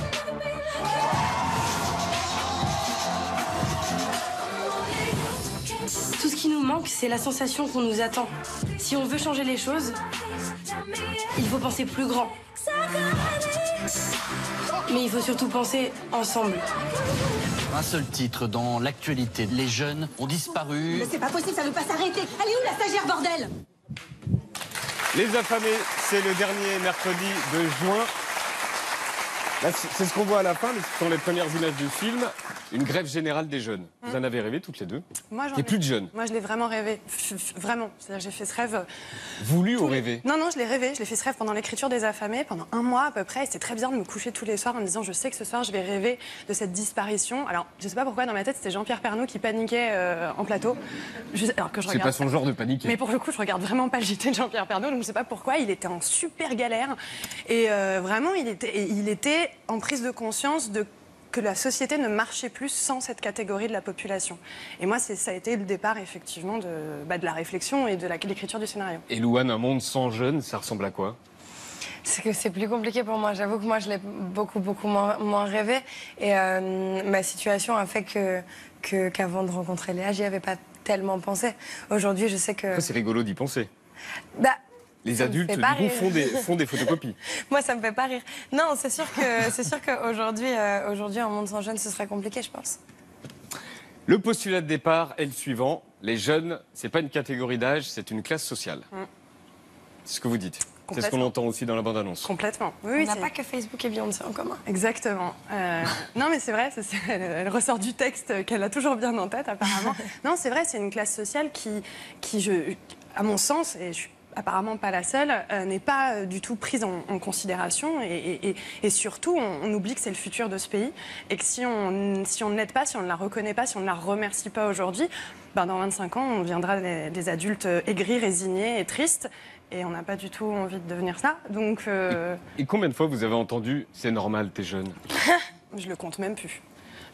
Tout ce qui nous manque, c'est la sensation qu'on nous attend. Si on veut changer les choses, il faut penser plus grand. Mais il faut surtout penser ensemble. Un seul titre dans l'actualité. Les jeunes ont disparu. Mais c'est pas possible, ça ne veut pas s'arrêter. Elle est où la stagiaire, bordel? Les Affamés, c'est le dernier mercredi de juin. Là, c'est ce qu'on voit à la fin, ce sont les premières images du film. Une grève générale des jeunes. Vous en avez rêvé toutes les deux? Moi, Et plus de jeunes. Moi, je l'ai vraiment rêvé. Vraiment. C'est-à-dire, j'ai fait ce rêve. Voulu ou rêvé? Non, je l'ai rêvé. Je l'ai fait ce rêve pendant l'écriture des Affamés, pendant 1 mois à peu près. Et c'était très bien de me coucher tous les soirs en me disant, je sais que ce soir, je vais rêver de cette disparition. Alors, je sais pas pourquoi, dans ma tête, c'était Jean-Pierre Pernaut qui paniquait en plateau. Alors que je C'est regarde... pas son genre de paniquer. Mais pour le coup, je regarde vraiment pas le JT de Jean-Pierre Pernaut, donc je sais pas pourquoi. Il était en super galère. Et vraiment, il était en prise de conscience que la société ne marchait plus sans cette catégorie de la population. Et moi, ça a été le départ, effectivement, de la réflexion et de l'écriture du scénario. Et Louane, un monde sans jeunes, ça ressemble à quoi? C'est que c'est plus compliqué pour moi. J'avoue que moi, je l'ai beaucoup moins rêvé. Et ma situation a fait qu'avant de rencontrer Léa, j'y avais pas tellement pensé. Aujourd'hui, je sais que... C'est rigolo d'y penser. Bah, les adultes, du coup, font des photocopies. Moi, ça me fait pas rire. Non, c'est sûr qu'aujourd'hui, un monde sans jeunes, ce serait compliqué, je pense. Le postulat de départ est le suivant. Les jeunes, c'est pas une catégorie d'âge, c'est une classe sociale. C'est ce que vous dites. C'est ce qu'on entend aussi dans la bande-annonce. Complètement. Oui, on n'a pas que Facebook et Beyoncé en commun. Exactement. Non, mais c'est vrai, elle ressort du texte qu'elle a toujours bien en tête, apparemment. Non, c'est vrai, c'est une classe sociale qui à mon sens, et je suis apparemment pas la seule, n'est pas du tout prise en considération et surtout on oublie que c'est le futur de ce pays et que si on ne l'aide pas, si on ne la reconnaît pas, si on ne la remercie pas aujourd'hui, dans 25 ans on deviendra des adultes aigris, résignés et tristes et on n'a pas du tout envie de devenir ça. Donc, Et combien de fois vous avez entendu « c'est normal, t'es jeune » Je le compte même plus.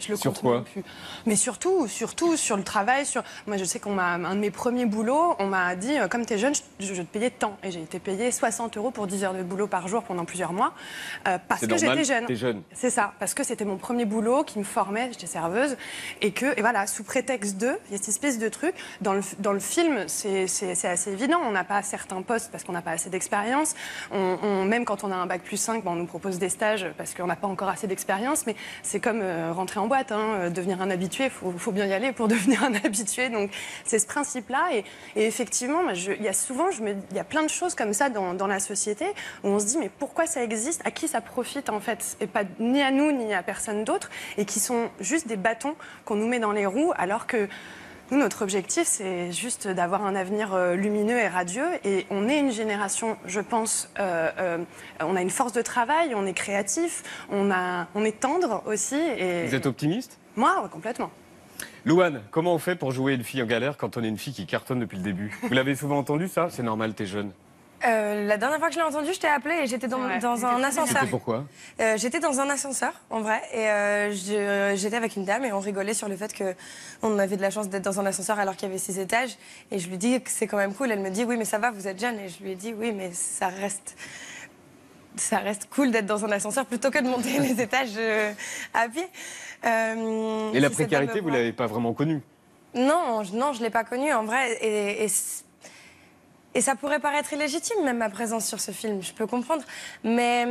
Je le sur compte quoi même plus. Mais surtout sur le travail. Moi, je sais un de mes premiers boulots, on m'a dit, comme tu es jeune, je te payais tant. Et j'ai été payée 60 € pour 10 heures de boulot par jour pendant plusieurs mois. Parce que j'étais jeune. T'es jeune. C'est ça. Parce que c'était mon premier boulot qui me formait. J'étais serveuse. Et voilà, sous prétexte il y a cette espèce de truc. Dans le film, c'est assez évident. On n'a pas certains postes parce qu'on n'a pas assez d'expérience. Même quand on a un bac+5, on nous propose des stages parce qu'on n'a pas encore assez d'expérience. Mais c'est comme rentrer en en boîte. Hein. Devenir un habitué, il faut bien y aller pour devenir un habitué. Donc c'est ce principe-là. Et effectivement, il y a plein de choses comme ça dans la société où on se dit mais pourquoi ça existe, à qui ça profite en fait, et pas ni à nous ni à personne d'autre, et qui sont juste des bâtons qu'on nous met dans les roues, alors que nous, notre objectif, c'est juste d'avoir un avenir lumineux et radieux. Et on est une génération, je pense, on a une force de travail, on est créatif, on est tendre aussi. Et... Vous êtes optimiste? Moi, ouais, complètement. Louane, comment on fait pour jouer une fille en galère quand on est une fille qui cartonne depuis le début? Vous l'avez souvent entendu ça? C'est normal, t'es jeune. La dernière fois que je l'ai entendu, je t'ai appelé et j'étais dans un ascenseur. C'était pourquoi? J'étais dans un ascenseur, en vrai, et j'étais avec une dame et on rigolait sur le fait qu'on avait de la chance d'être dans un ascenseur alors qu'il y avait 6 étages. Et je lui dis que c'est quand même cool. Elle me dit oui, mais ça va, vous êtes jeune. Et je lui ai dit oui, mais ça reste cool d'être dans un ascenseur plutôt que de monter les étages à pied. Et la précarité, vous l'avez pas vraiment connue? Non, je l'ai pas connue en vrai. Et ça pourrait paraître illégitime, même ma présence sur ce film, je peux comprendre. Mais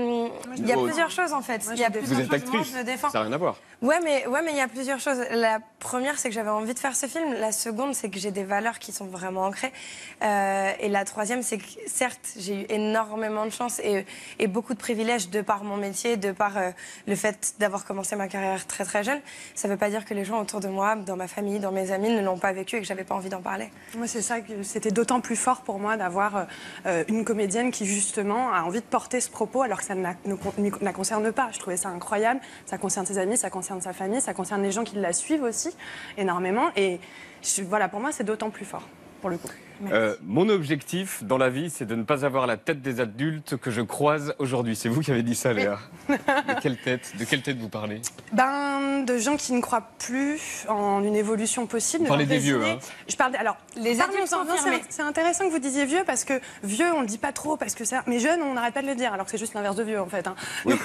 il y a plusieurs choses, en fait. Vous êtes actrice, ça n'a rien à voir. Ouais, mais il y a plusieurs choses. La première, c'est que j'avais envie de faire ce film. La seconde, c'est que j'ai des valeurs qui sont vraiment ancrées. Et la troisième, c'est que, certes, j'ai eu énormément de chance et beaucoup de privilèges de par mon métier, de par le fait d'avoir commencé ma carrière très, très jeune. Ça ne veut pas dire que les gens autour de moi, dans ma famille, dans mes amis, ne l'ont pas vécu et que j'avais pas envie d'en parler. Moi, c'est ça que c'était d'autant plus fort pour moi d'avoir une comédienne qui, justement, a envie de porter ce propos alors que ça ne la concerne pas. Je trouvais ça incroyable. Ça concerne ses amis, ça concerne sa famille, ça concerne les gens qui la suivent aussi énormément. Et voilà, pour moi, c'est d'autant plus fort, pour le coup. Mon objectif dans la vie, c'est de ne pas avoir la tête des adultes que je croise aujourd'hui. C'est vous qui avez dit ça, Léa. De quelle tête vous parlez? De gens qui ne croient plus en une évolution possible. Vous parlez des vieux, hein? Je parle alors les adultes confirmés. C'est intéressant que vous disiez vieux parce que vieux, on le dit pas trop parce que ça. Mais jeunes, on n'arrête pas de le dire alors que c'est juste l'inverse de vieux en fait. Hein. Oui.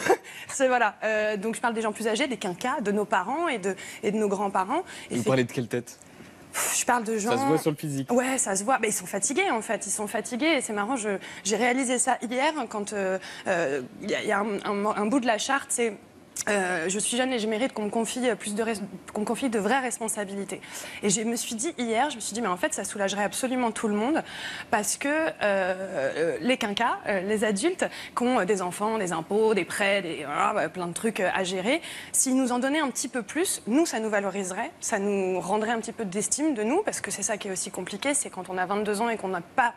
Voilà. Donc je parle des gens plus âgés, des quinquas, de nos parents et de nos grands-parents. Vous parlez de quelle tête? Je parle de gens... Ça se voit sur le physique. Ouais, ça se voit. Ils sont fatigués, en fait. Ils sont fatigués. Et c'est marrant, j'ai réalisé ça hier quand il y a un bout de la charte, c'est... je suis jeune et je mérite qu'on me confie qu'on me confie de vraies responsabilités. Et je me suis dit hier, mais en fait ça soulagerait absolument tout le monde parce que les quinquas, les adultes qui ont des enfants, des impôts, des prêts, plein de trucs à gérer, s'ils nous en donnaient un petit peu plus, nous ça nous valoriserait, ça nous rendrait un petit peu d'estime de nous parce que c'est ça qui est aussi compliqué, c'est quand on a 22 ans et qu'on n'a pas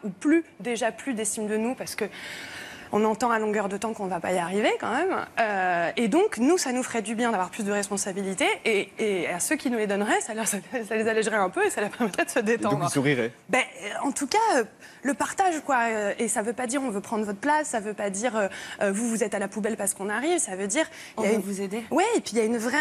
ou déjà plus d'estime de nous parce que on entend à longueur de temps qu'on ne va pas y arriver quand même. Et donc, nous, ça nous ferait du bien d'avoir plus de responsabilités. Et à ceux qui nous les donneraient, ça les allégerait un peu et ça leur permettrait de se détendre. Donc, vous sourirez. En tout cas, le partage, quoi. Et ça ne veut pas dire on veut prendre votre place, ça ne veut pas dire vous êtes à la poubelle parce qu'on arrive. Ça veut dire... On veut vous aider. Oui, et puis il y a une vraie...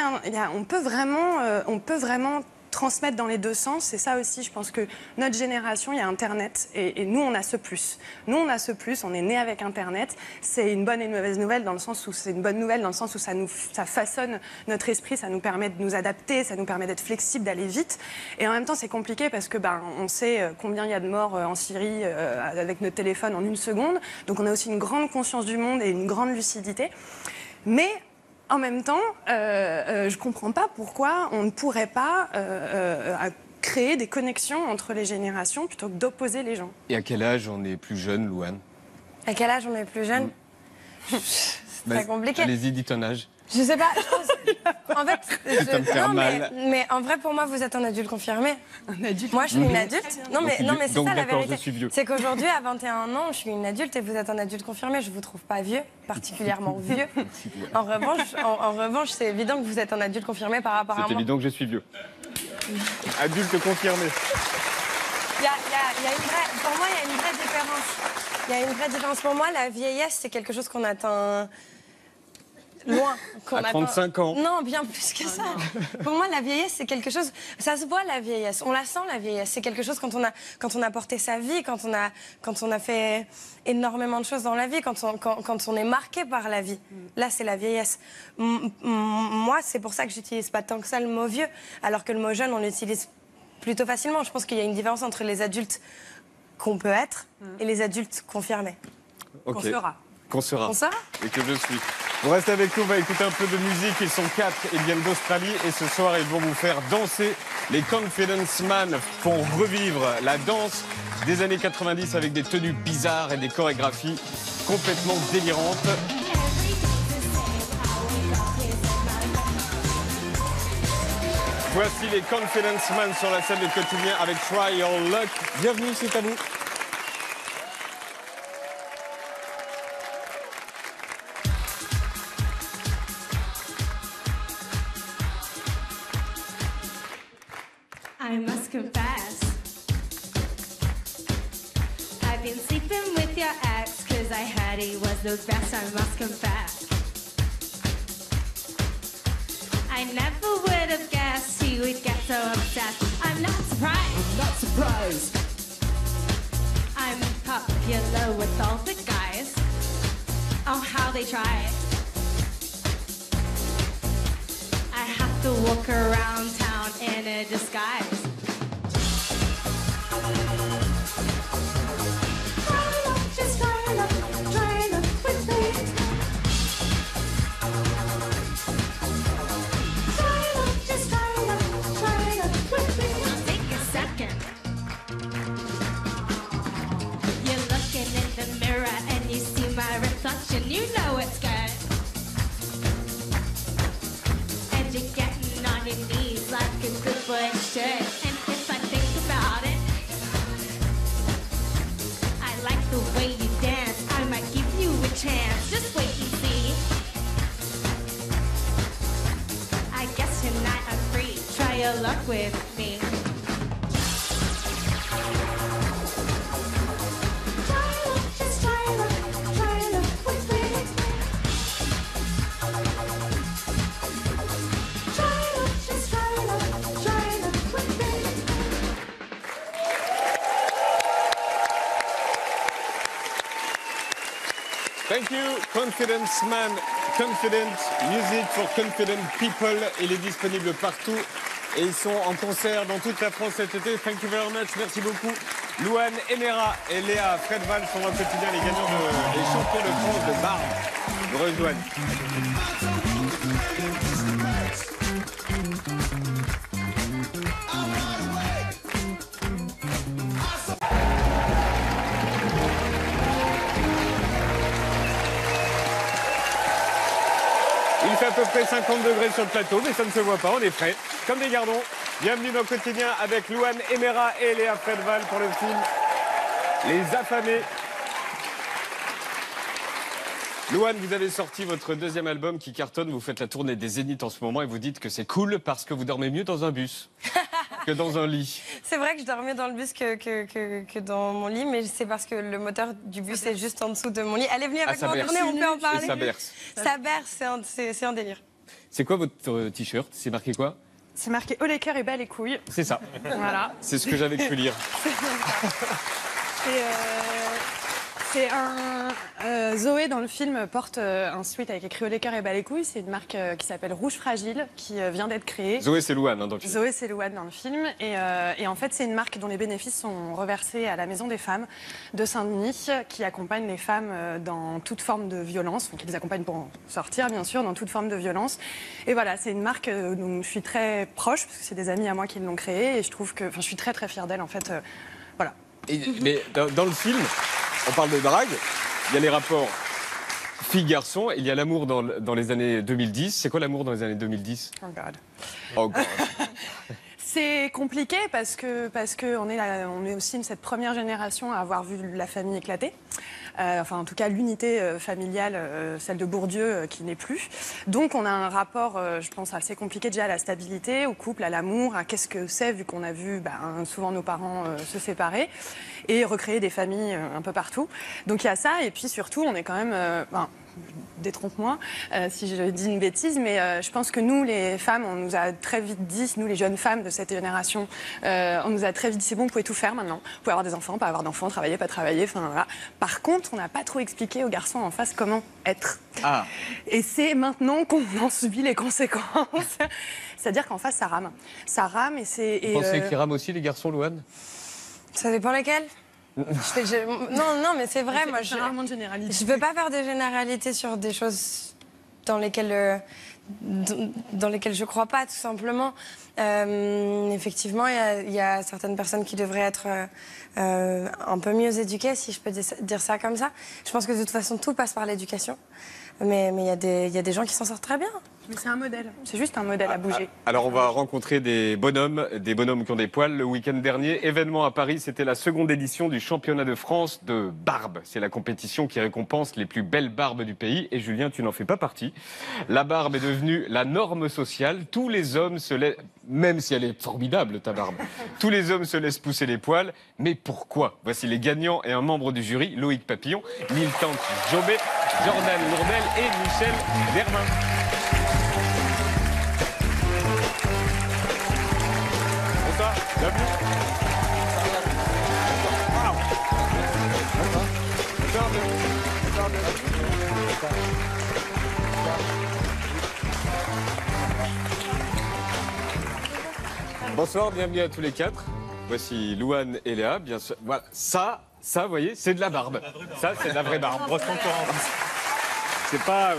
on peut vraiment transmettre dans les deux sens, c'est ça aussi, je pense que notre génération, il y a Internet et nous on a ce plus. Nous on a ce plus, on est né avec Internet, c'est une bonne et une mauvaise nouvelle dans le sens où c'est une bonne nouvelle dans le sens où ça façonne notre esprit, ça nous permet de nous adapter, ça nous permet d'être flexible, d'aller vite et en même temps c'est compliqué parce que on sait combien il y a de morts en Syrie avec notre téléphone en 1 seconde, donc on a aussi une grande conscience du monde et une grande lucidité, mais en même temps, je ne comprends pas pourquoi on ne pourrait pas créer des connexions entre les générations plutôt que d'opposer les gens. Et à quel âge on est plus jeune, Louane? À quel âge on est plus jeune? C'est très compliqué. Allez-y, dites un âge. Je sais pas. En fait, ça me fait mal. Mais en vrai, pour moi, vous êtes un adulte confirmé. Un adulte. Moi, je suis une adulte. Non, mais c'est ça la vérité. C'est qu'aujourd'hui, à 21 ans, je suis une adulte et vous êtes un adulte confirmé. Je vous trouve pas vieux, particulièrement vieux. En revanche, c'est évident que vous êtes un adulte confirmé par rapport à moi. C'est évident que je suis vieux. Adulte confirmé. Pour moi, il y a une vraie différence. Il y a une vraie différence. Pour moi, la vieillesse, c'est quelque chose qu'on atteint loin. À 35 ans. Non, bien plus que ça. Pour moi, la vieillesse, c'est quelque chose... Ça se voit, la vieillesse. On la sent, la vieillesse. C'est quelque chose quand on a porté sa vie, quand on a fait énormément de choses dans la vie, quand on est marqué par la vie. Là, c'est la vieillesse. Moi, c'est pour ça que j'utilise pas tant que ça le mot vieux, alors que le mot jeune, on l'utilise plutôt facilement. Je pense qu'il y a une différence entre les adultes qu'on peut être et les adultes confirmés. Okay. Qu'on sera. Qu'on sera. On sera. Et que je suis. Vous restez avec nous, on va écouter un peu de musique. Ils sont 4, ils viennent d'Australie et ce soir, ils vont vous faire danser. Les Confidence Man font revivre la danse des années 90 avec des tenues bizarres et des chorégraphies complètement délirantes. Voici les Confidence Man sur la scène du quotidien avec Try Your Luck. Bienvenue, c'est à vous. I must confess, I've been sleeping with your ex, cause I heard he was the best, I must confess. I never would have guessed he would get so obsessed. I'm not surprised. I'm not surprised. I'm popular with all the guys. Oh, how they try. I have to walk around town in a disguise. Just try it with me. Just try it with me. Now take a second. You're looking in the mirror and you see my reflection. You know it's good. And you're getting on your knees like a good boy should. And if I think about it, I like the way you dance. I might give you a chance. Just wait and see. I guess tonight I'm free. Try your luck with me. Just try your luck with me. Just try your luck with me. Thank you, Confidence Man. Confident Music for Confident People. Il est disponible partout et ils sont en concert dans toute la France cet été. Thank you very much. Merci beaucoup. Louane Emera et Léa Fredval sont au quotidien les gagnants les champions de France de barbe. Vous rejoignent. Il fait à peu près 50 degrés sur le plateau, mais ça ne se voit pas, on est prêts, comme des gardons. Bienvenue dans le quotidien avec Louane Emera et Léa Fredval pour le film Les Affamés. Louane, vous avez sorti votre deuxième album qui cartonne, vous faites la tournée des Zéniths en ce moment et vous dites que c'est cool parce que vous dormez mieux dans un bus que dans un lit. C'est vrai que je dors mieux dans le bus que dans mon lit, mais c'est parce que le moteur du bus est juste en dessous de mon lit. Elle est venue avec moi en tournée, on peut en parler. Et ça berce. Ça berce, c'est un délire. C'est quoi votre t-shirt? C'est marqué quoi? C'est marqué « Haut les cœurs et bas les couilles ». C'est ça. Voilà. C'est ce que j'avais cru lire. C'est un... Zoé, dans le film, porte un sweat avec écrit « Haut les cœurs et bas les couilles ». C'est une marque qui s'appelle Rouge Fragile, qui vient d'être créée. Zoé, c'est Louane dans le film. Zoé, c'est Louane dans le film. Et en fait, c'est une marque dont les bénéfices sont reversés à la Maison des Femmes de Saint-Denis, qui accompagne les femmes dans toute forme de violence, qui les accompagne pour sortir, bien sûr, dans toute forme de violence. Et voilà, c'est une marque dont je suis très proche, parce que c'est des amis à moi qui l'ont créée, et je trouve que... Enfin, je suis très, très fière d'elle, en fait. Voilà. Mais dans le film, on parle de drague, il y a les rapports filles-garçons, il y a l'amour dans les années 2010. C'est quoi l'amour dans les années 2010? Oh God. Oh God. C'est compliqué parce que on est aussi cette première génération à avoir vu la famille éclater. Enfin, en tout cas, l'unité familiale, celle de Bourdieu, qui n'est plus. Donc, on a un rapport, je pense, assez compliqué déjà à la stabilité, au couple, à l'amour, à qu'est-ce que c'est, vu qu'on a vu souvent nos parents se séparer et recréer des familles un peu partout. Donc, il y a ça. Et puis, surtout, on est quand même... détrompe-moi si je dis une bêtise, mais je pense que nous, les femmes, on nous a très vite dit, nous, les jeunes femmes de cette génération, on nous a très vite dit, c'est bon, vous pouvez tout faire maintenant. Vous pouvez avoir des enfants, pas avoir d'enfants, travailler, pas travailler, enfin voilà. Par contre, on n'a pas trop expliqué aux garçons en face comment être. Ah. Et c'est maintenant qu'on en subit les conséquences. C'est-à-dire qu'en face, ça rame. Ça rame et c'est... Vous pensez qu'ils rament aussi, les garçons, Louane? Ça dépend lesquels. Non, mais c'est vrai, moi rarement de généralité. Je peux pas faire de généralité sur des choses dans lesquels je crois pas, tout simplement. Effectivement, il y a certaines personnes qui devraient être un peu mieux éduquées, si je peux dire ça comme ça. Je pense que de toute façon, tout passe par l'éducation. Mais il y a des gens qui s'en sortent très bien. Mais c'est un modèle, c'est juste un modèle à bouger. Alors on va rencontrer des bonhommes qui ont des poils. Le week-end dernier, événement à Paris, c'était la seconde édition du championnat de France de barbe. C'est la compétition qui récompense les plus belles barbes du pays. Et Julien, tu n'en fais pas partie. La barbe est devenue la norme sociale. Tous les hommes se laissent, même si elle est formidable ta barbe, tous les hommes se laissent pousser les poils. Mais pourquoi? Voici les gagnants et un membre du jury, Loïc Papillon, Neil Tank-Jobé, Jordan Lourdel et Michel Dervin. Bonsoir, bienvenue. Bonsoir, bienvenue à tous les quatre. Voici Louane et Léa, bien sûr. Voilà, ça, vous voyez, c'est de la barbe. Ça, c'est de la vraie barbe. Grosse concurrence. C'est pas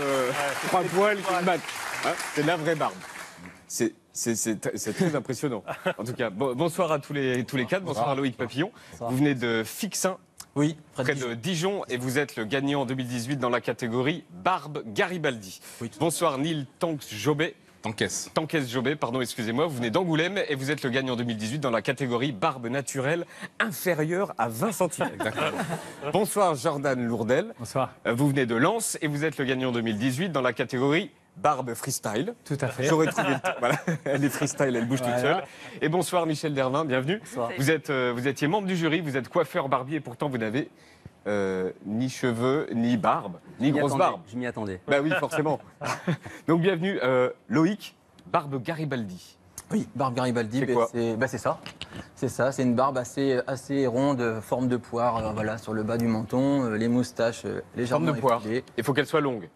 trois poils qui se battent. Hein, c'est de la vraie barbe. C'est très impressionnant. En tout cas, bonsoir à tous les quatre. Bonsoir à Loïc Papillon. Bonsoir. Vous venez de Fixin. Oui, près de Dijon, et vous êtes le gagnant en 2018 dans la catégorie Barbe Garibaldi. Oui. Bonsoir Neil Tank-Jobé. Tankes-Jobé, pardon, excusez-moi. Vous venez d'Angoulême et vous êtes le gagnant en 2018 dans la catégorie Barbe naturelle inférieure à 20 cm. Bonsoir Jordan Lourdel. Bonsoir. Vous venez de Lens et vous êtes le gagnant en 2018 dans la catégorie Barbe freestyle. Tout à fait. J'aurais trouvé le temps. Voilà. Elle est freestyle, elle bouge toute seule. Et bonsoir Michel Dervin, bienvenue. Bonsoir. Vous étiez membre du jury, vous êtes coiffeur barbier et pourtant vous n'avez ni cheveux, ni barbe, ni grosse barbe. Je m'y attendais. Bah oui, forcément. Donc bienvenue Loïc, Barbe Garibaldi. Oui, Barbe Garibaldi, c'est quoi? C'est ça. C'est ça, c'est une barbe assez ronde, forme de poire, voilà, sur le bas du menton, les moustaches légèrement forme de poire. effilées. Il faut qu'elle soit longue.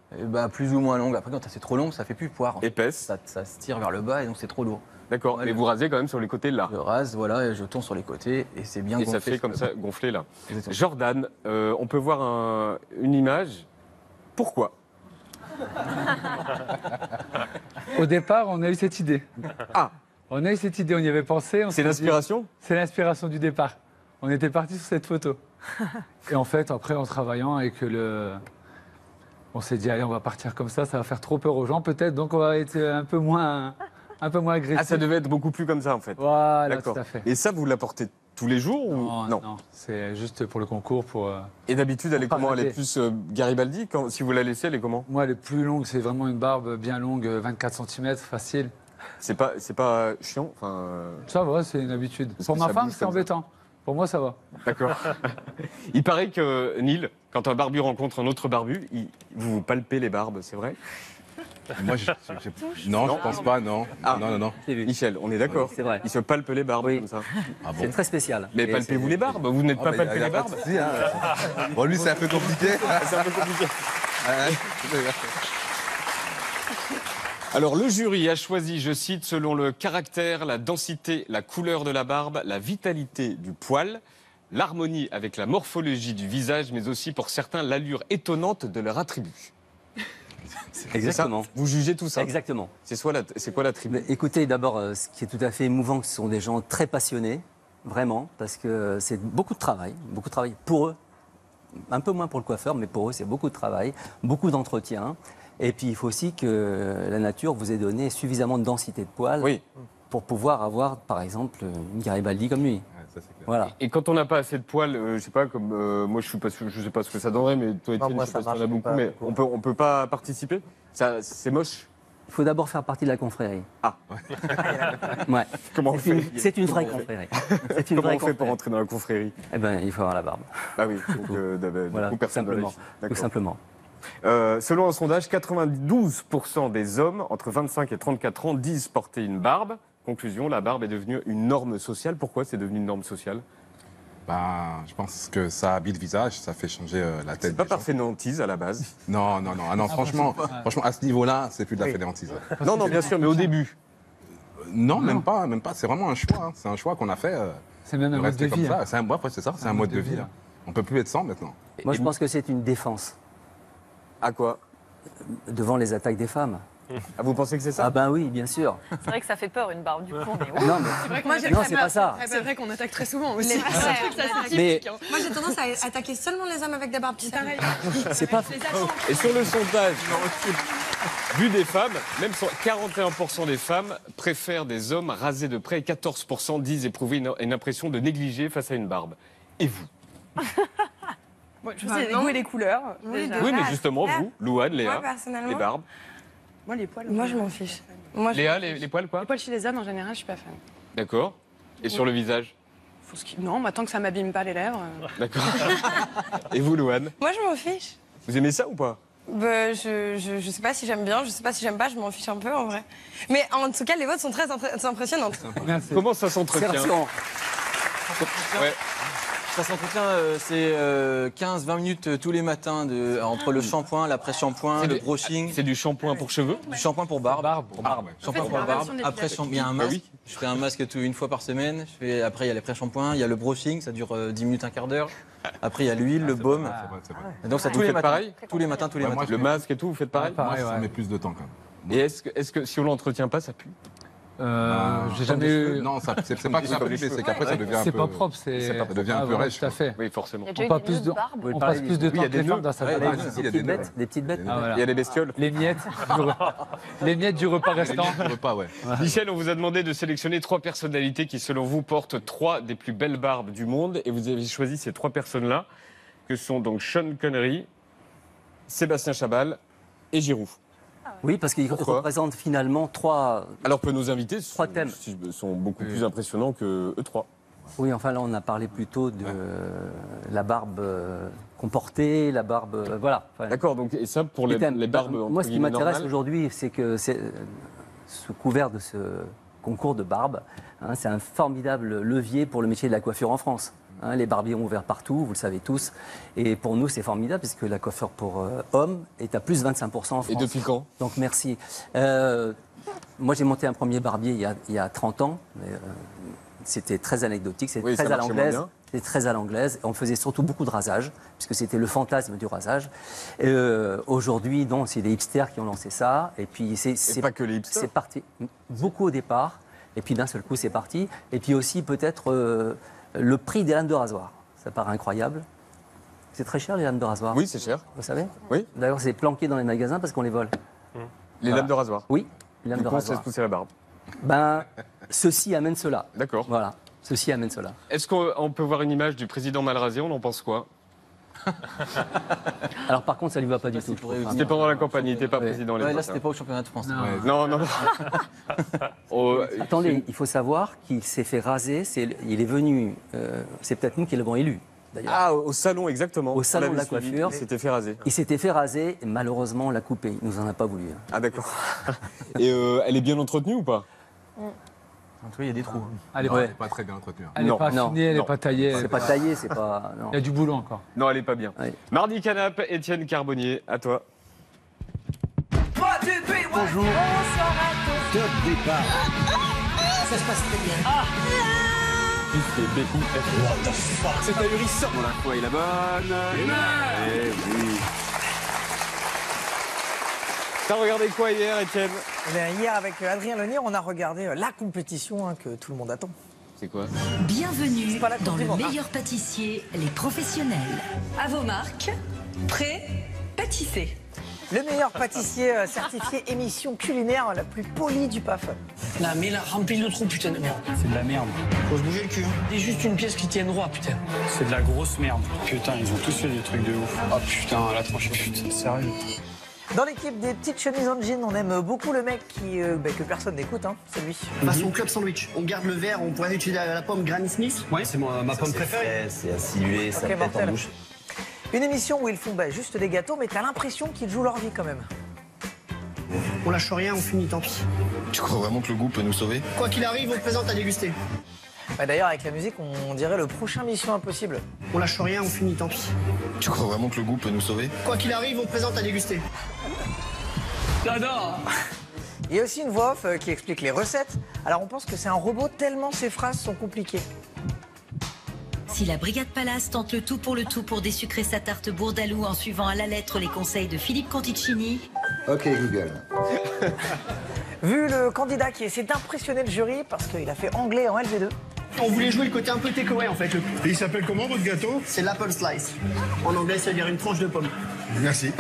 Plus ou moins longue. Après, quand c'est trop long, ça fait plus poire. Épaisse. Ça se tire vers le bas et donc c'est trop lourd. D'accord, Ouais, mais vous rasez quand même sur les côtés là. Je rase, voilà, et je tourne sur les côtés et c'est bien gonflé. Et ça fait comme ça, gonflé là. Exactement. Jordan, on peut voir une image. Pourquoi? Au départ, on a eu cette idée. Ah. On a eu cette idée, on y avait pensé. C'est l'inspiration? C'est l'inspiration du départ. On était parti sur cette photo. Et en fait, après, en travaillant avec on s'est dit, allez, on va partir comme ça va faire trop peur aux gens peut-être, donc on va être un peu moins agressif. Ah, ça devait être beaucoup plus comme ça en fait. Voilà, tout à fait. Et ça, vous l'apportez tous les jours ou non, c'est juste pour le concours. Et d'habitude, elle est comment? Elle est plus Garibaldi si vous la laissez, elle est comment? Moi, elle est plus longue, c'est vraiment une barbe bien longue, 24 cm, facile. C'est pas chiant Ça va, c'est une habitude. Pour ma femme, c'est embêtant. Pour moi, ça va. D'accord. Il paraît que, Neil, quand un barbu rencontre un autre barbu, vous palpez les barbes, c'est vrai? Moi, non, je pense pas, non. Ah. Non. Michel, on est d'accord. Oui, c'est vrai. Il se palpe les barbes comme ça. Ah bon? C'est très spécial. Mais palpez-vous les barbes? Vous n'êtes pas palpé les barbes? Bon, lui, c'est un peu compliqué. C'est un peu compliqué. Alors, le jury a choisi, je cite, selon le caractère, la densité, la couleur de la barbe, la vitalité du poil, l'harmonie avec la morphologie du visage, mais aussi pour certains l'allure étonnante de leur attribut. Exactement. Ça, vous jugez tout ça? Exactement. C'est quoi l'attribut? Écoutez, d'abord, ce qui est tout à fait émouvant, ce sont des gens très passionnés, vraiment, parce que c'est beaucoup de travail pour eux. Un peu moins pour le coiffeur, mais pour eux, c'est beaucoup de travail, beaucoup d'entretien. Et puis, il faut aussi que la nature vous ait donné suffisamment de densité de poils pour pouvoir avoir, par exemple, une Garibaldi comme lui. Voilà. Et quand on n'a pas assez de poils, je sais pas, comme moi je sais pas ce que ça donnerait, mais toi Étienne, je sais pas si t'en as beaucoup, mais on peut pas participer? C'est moche? Il faut d'abord faire partie de la confrérie. Ah. Ouais. Comment on fait? C'est une vraie confrérie. Comment on fait pour entrer dans la confrérie? Eh ben, il faut avoir la barbe. Ah oui, donc voilà, tout simplement. Tout simplement. Selon un sondage, 92% des hommes entre 25 et 34 ans disent porter une barbe. Conclusion, la barbe est devenue une norme sociale. Pourquoi c'est devenu une norme sociale? Je pense que ça habille le visage, ça fait changer la tête. C'est pas par fainéantise à la base? Non, franchement, à ce niveau-là, c'est plus de la fainéantise. Non, bien sûr, mais au début? Non, même pas. C'est vraiment un choix. C'est un choix qu'on a fait. C'est même un mode de vie. C'est un mode de vie. On peut plus être sans maintenant. Moi, je pense que c'est une défense. À quoi? devant les attaques des femmes. Ah, vous pensez que c'est ça? Ah ben oui, bien sûr. C'est vrai que ça fait peur une barbe du coup. Mais Non, mais- C'est vrai qu'on Non, attaque c'est pas ça. C'est vrai qu'on attaque très souvent aussi. Les- C'est un truc, ça, c'est Mais- typique, hein. Moi, j'ai tendance à attaquer seulement les hommes avec des barbes. Pareil. C'est pas. Et sur le sondage vu des femmes, même 41% des femmes préfèrent des hommes rasés de près et 14% disent éprouver une impression de négligé face à une barbe. Et vous? Bon, je sais, les goûts et les couleurs. Oui, déjà. Oui, mais justement, Ah. vous, Louane, Léa, Moi, personnellement. les barbes. Moi, les poils. Moi, je m'en fiche. Moi, Léa, les poils, quoi? Les poils chez les hommes, en général, je suis pas fan. D'accord. Et sur le visage? Non, bah, tant que ça m'abîme pas les lèvres. D'accord. Et vous, Louane? Moi, je m'en fiche. Vous aimez ça ou pas? Bah, je sais pas si j'aime bien, je sais pas si j'aime pas, je m'en fiche un peu en vrai. Mais en tout cas, les vôtres sont très impressionnantes. Comment ça s'entretient? Ouais. Ça s'entretient, c'est 15-20 minutes tous les matins entre le shampoing, l'après-shampoing, le brushing. C'est du shampoing pour cheveux? Du shampoing pour barbe. Barbe. Shampoing pour barbe. Après, il y a un masque. Je fais un masque une fois par semaine. Après, il y a l'après-shampoing, il y a le brushing, ça dure 10 minutes, un quart d'heure. Après, il y a l'huile, le baume. Et donc, ça Vous tous les faites matins. pareil? Tous les matins, tous les matins. Le masque et tout, vous faites pareil? Pareil, ça met plus de temps quand même. Et est-ce que si on l'entretient pas, ça pue? J'ai jamais eu. Non, c'est pas que ça pue, c'est qu'après ça devient un peu. C'est pas propre, c'est. Ça devient un peu rêche. Tout à fait. Oui, forcément. On passe plus de, on passe plus de temps que les femmes dans sa barbe. Des petites bêtes. Ah, voilà. Il y a des bestioles. Les miettes du repas restant. Michel, on vous a demandé de sélectionner 3 personnalités qui, selon vous, portent 3 des plus belles barbes du monde. Et vous avez choisi ces 3 personnes-là, que sont donc Sean Connery, Sébastien Chabal et Giroud. Oui, parce qu'ils représentent finalement 3. Alors que nos invités thèmes. sont beaucoup plus impressionnants que eux 3. Oui, enfin là, on a parlé plutôt de la barbe qu'on portait, la barbe. Voilà. Enfin, D'accord, donc et ça pour les barbes. Moi, entre ce qui guillemets m'intéresse normales. aujourd'hui, c'est que sous couvert de ce concours de barbe, hein, c'est un formidable levier pour le métier de la coiffure en France. Hein, les barbiers ont ouvert partout, vous le savez tous. Et pour nous, c'est formidable, puisque la coiffure pour hommes est à plus 25% en France. Et depuis quand? Donc merci. Moi, j'ai monté un premier barbier il y a 30 ans. C'était très anecdotique, c'était très à l'anglaise. C'était très à l'anglaise. On faisait surtout beaucoup de rasage, puisque c'était le fantasme du rasage. Aujourd'hui, non, c'est des hipsters qui ont lancé ça. Et puis, c'est pas que les hipsters. C'est parti. Beaucoup au départ. Et puis, d'un seul coup, c'est parti. Et puis aussi, peut-être, le prix des lames de rasoir. Ça paraît incroyable. C'est très cher, les lames de rasoir. Oui, c'est cher. Vous savez? Oui. D'ailleurs, c'est planqué dans les magasins parce qu'on les vole. Les lames de rasoir? Oui, les lames de Comment ça rasoir. se pousser la barbe? Ben, ceci amène cela. D'accord. Voilà, ceci amène cela. Est-ce qu'on peut voir une image du président mal rasé? On en pense quoi? Alors par contre, ça lui va pas du tout. C'était pendant la campagne, il n'était pas président. Ouais, là, c'était pas au championnat de France. Non. Attendez, il faut savoir qu'il s'est fait raser. Il est venu. C'est peut-être nous qui l'avons élu. Ah, au salon, exactement. Au salon On de la l'avait suivi. coiffure. Il s'était fait raser. Il s'était fait raser. Et malheureusement, on l'a coupé. Il nous en a pas voulu. Ah, d'accord. Et elle est bien entretenue ou pas? Il y a des trous. Elle n'est pas très bien entretenue. Elle n'est pas affinée, elle n'est pas taillée. C'est pas taillé, c'est pas. Non. Il y a du boulot encore. Non, elle est pas bien. Mardi Canap, Étienne Carbonnier, à toi. Bonjour. Top départ. Ça se passe très bien. What the fuck? C'est ahurissant. Bon, la foi est la bonne. Eh oui. T'as regardé quoi hier, Étienne? Hier, avec Adrien Lenier, on a regardé la compétition que tout le monde attend. C'est quoi? Bienvenue dans le meilleur pâtissier, les professionnels. À vos marques, prêt, pâtissez. Le meilleur pâtissier certifié émission culinaire la plus polie du PAF. Non mais là, remplis le trou, putain de merde. C'est de la merde. Faut se bouger le cul. C'est juste une pièce qui tient droit, putain. C'est de la grosse merde. Putain, ils ont tous fait des trucs de ouf. Oh putain, la tranche, putain, sérieux. Dans l'équipe des petites chemises en jean, on aime beaucoup le mec que personne n'écoute, hein, c'est lui. Façon club sandwich. On garde le verre, on pourrait utiliser la pomme Granny Smith. Ouais, c'est ma pomme préférée. C'est acidulé, ça pète en bouche. Une émission où ils font juste des gâteaux, mais t'as l'impression qu'ils jouent leur vie quand même. On lâche rien, on finit, tant pis. Tu crois vraiment que le goût peut nous sauver? Quoi qu'il arrive, on te présente à déguster. D'ailleurs, avec la musique, on dirait le prochain Mission Impossible. On lâche rien, on finit, tant pis. Tu crois vraiment que le goût peut nous sauver? Quoi qu'il arrive, on te présente à déguster. J'adore. Il y a aussi une voix off qui explique les recettes. Alors on pense que c'est un robot tellement ces phrases sont compliquées. Ici, la Brigade Palace tente le tout pour désucrer sa tarte bourdalou en suivant à la lettre les conseils de Philippe Conticini. Ok Google. Vu le candidat qui essaie d'impressionner le jury parce qu'il a fait anglais en LV2. On voulait jouer le côté un peu takeaway en fait. Et il s'appelle comment votre gâteau? C'est l'apple slice. En anglais, ça veut dire une tranche de pomme. Merci.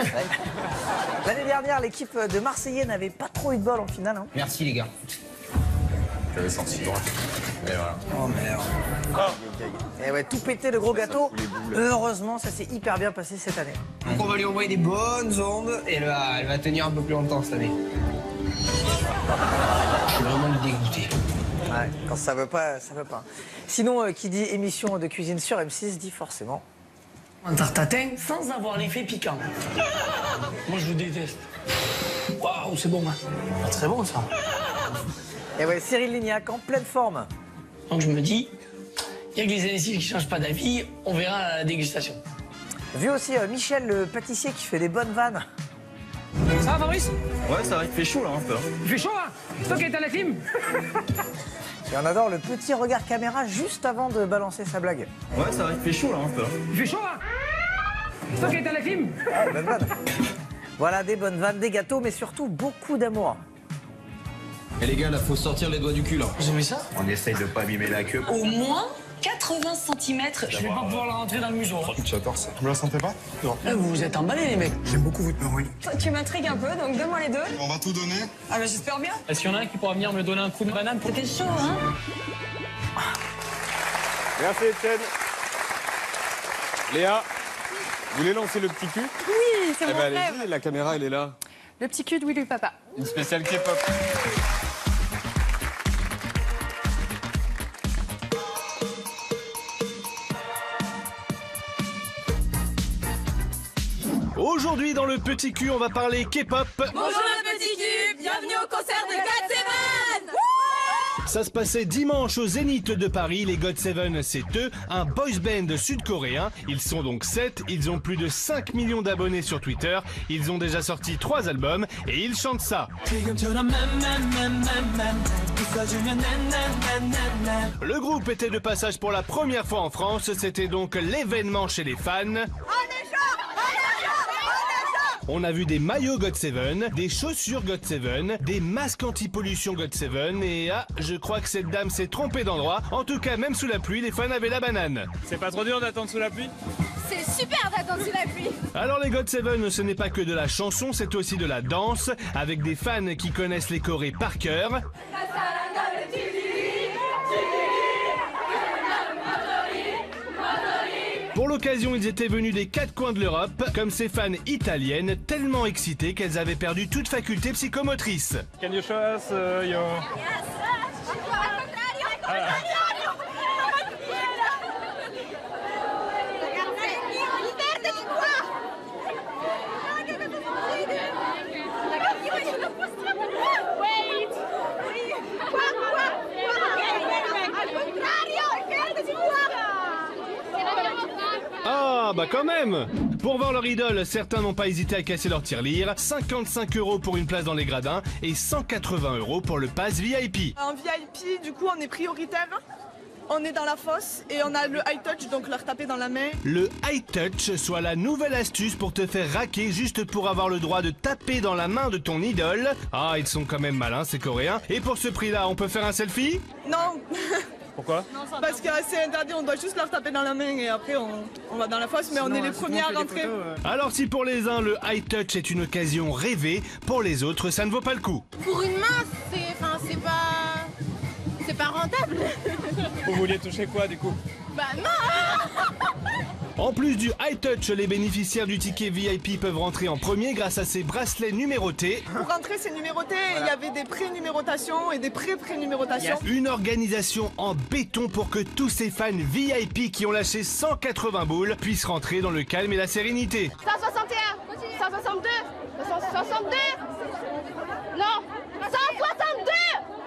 L'année dernière, l'équipe de Marseillais n'avait pas trop eu de bol en finale. Hein. Merci les gars. J'avais senti droit. Et voilà. Oh merde. Et ouais, tout pété le gros gâteau. Heureusement, ça s'est hyper bien passé cette année. Donc on va lui envoyer des bonnes ondes et elle va tenir un peu plus longtemps cette année. Je suis vraiment dégoûté. Ouais, quand ça veut pas, ça veut pas. Sinon, qui dit émission de cuisine sur M6 dit forcément un tartatin sans avoir l'effet piquant. Moi, je le déteste. Waouh, c'est bon, hein. Très bon, ça. Et ouais, Cyril Lignac en pleine forme. Donc je me dis, il y a que les indécis qui changent pas d'avis, on verra à la dégustation. Vu aussi Michel, le pâtissier, qui fait des bonnes vannes. Ça va, Fabrice? Ouais, ça va, il fait chaud là un peu. Il fait chaud, hein? C'est toi qui es à la clim? Et on adore le petit regard caméra juste avant de balancer sa blague. Ouais, ça va, il fait chaud là un peu. Il fait chaud, hein? C'est toi qui es à la clim? Ah, bonne vanne. Voilà, des bonnes vannes, des gâteaux, mais surtout beaucoup d'amour. Et les gars, là, faut sortir les doigts du cul là. Vous aimez ça? On essaye de pas abîmer la queue. Au moins 80 cm. Je vais pas pouvoir la rentrer dans le museau. J'adore ça. Vous la sentez pas? Non. Vous vous êtes emballés, les mecs. J'aime beaucoup votre oui. Tu m'intrigues un peu, donc donne-moi les deux. On va tout donner. Ah bah j'espère bien. Est-ce qu'il y en a un qui pourra venir me donner un coup de banane pour... C'était chaud, hein? Merci Étienne. Léa, vous voulez lancer le petit cul? Oui, c'est mon rêve. Allez-y, la caméra elle est là. Le petit cul de Willy Papa. Une spéciale K-pop. Aujourd'hui dans le petit cul, on va parler K-pop. Bonjour le petit cul, bienvenue au concert de GOT7. Ça se passait dimanche au Zénith de Paris. Les GOT7, c'est eux, un boys band sud-coréen. Ils sont donc 7, ils ont plus de 5 millions d'abonnés sur Twitter. Ils ont déjà sorti 3 albums et ils chantent ça. Le groupe était de passage pour la première fois en France. C'était donc l'événement chez les fans. On a vu des maillots GOT7, des chaussures GOT7, des masques anti-pollution GOT7 et je crois que cette dame s'est trompée d'endroit. En tout cas, même sous la pluie, les fans avaient la banane. C'est pas trop dur d'attendre sous la pluie? C'est super d'attendre sous la pluie. Alors les GOT7, ce n'est pas que de la chanson, c'est aussi de la danse, avec des fans qui connaissent les chorés par cœur. Pour l'occasion, ils étaient venus des 4 coins de l'Europe, comme ces fans italiennes, tellement excitées qu'elles avaient perdu toute faculté psychomotrice. Can you show us your... Ah bah quand même! Pour voir leur idole, certains n'ont pas hésité à casser leur tirelire. 55 € pour une place dans les gradins et 180 € pour le pass VIP. En VIP, du coup, on est prioritaire. On est dans la fosse et on a le high touch, donc leur taper dans la main. Le high touch, soit la nouvelle astuce pour te faire raquer juste pour avoir le droit de taper dans la main de ton idole. Ah, ils sont quand même malins, ces Coréens. Et pour ce prix-là, on peut faire un selfie? Non. Pourquoi? Parce que c'est interdit, on doit juste leur taper dans la main et après on va dans la fosse, mais on est les premiers à rentrer. Alors si pour les uns le high touch est une occasion rêvée, pour les autres ça ne vaut pas le coup. Pour une main, c'est pas rentable. Vous vouliez toucher quoi du coup? Bah non. En plus du high touch, les bénéficiaires du ticket VIP peuvent rentrer en premier grâce à ces bracelets numérotés. Pour rentrer, c'est numéroté. Il y avait des pré-numérotations et des pré-pré-numérotations. Une organisation en béton pour que tous ces fans VIP qui ont lâché 180 boules puissent rentrer dans le calme et la sérénité. 161, 162, 162, non, 162,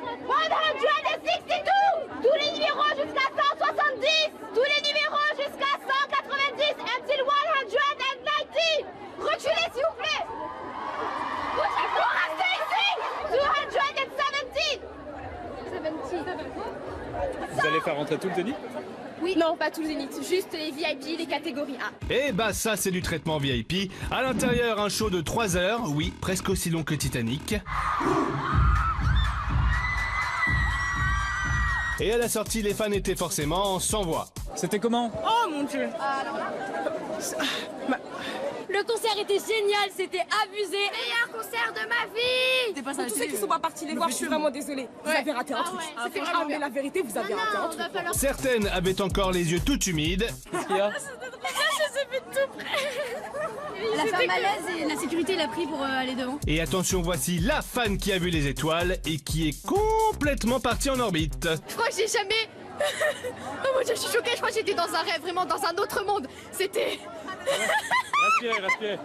162, tous les numéros jusqu'à 170, tous les numéros jusqu'à 190, until 190. Reculez s'il vous plaît. Pour rester ici, 270. Vous allez faire rentrer tout le tennis? Oui, non, pas tout le Zénith, juste les VIP, les catégories A. Eh bah ça c'est du traitement VIP. À l'intérieur un show de 3 heures, oui, presque aussi long que Titanic. Et à la sortie, les fans étaient forcément sans voix. C'était comment? Oh mon Dieu. Le concert était génial, c'était abusé. Meilleur concert de ma vie. Pour tous ceux qui sont pas partis les voir, je suis vraiment désolée. Vous avez raté un truc. C'était vraiment Mais la vérité, vous avez raté un truc. Certaines avaient encore les yeux tout humides. Qu'est-ce qu'il y a? Je sais fait tout près. Elle a fait un malaise et la sécurité l'a pris pour aller devant. Et attention, voici la fan qui a vu les étoiles et qui est complètement partie en orbite. Je crois que j'ai jamais... Oh mon Dieu, je suis choquée, je crois que j'étais dans un rêve, vraiment dans un autre monde. C'était... Respirez, respirez.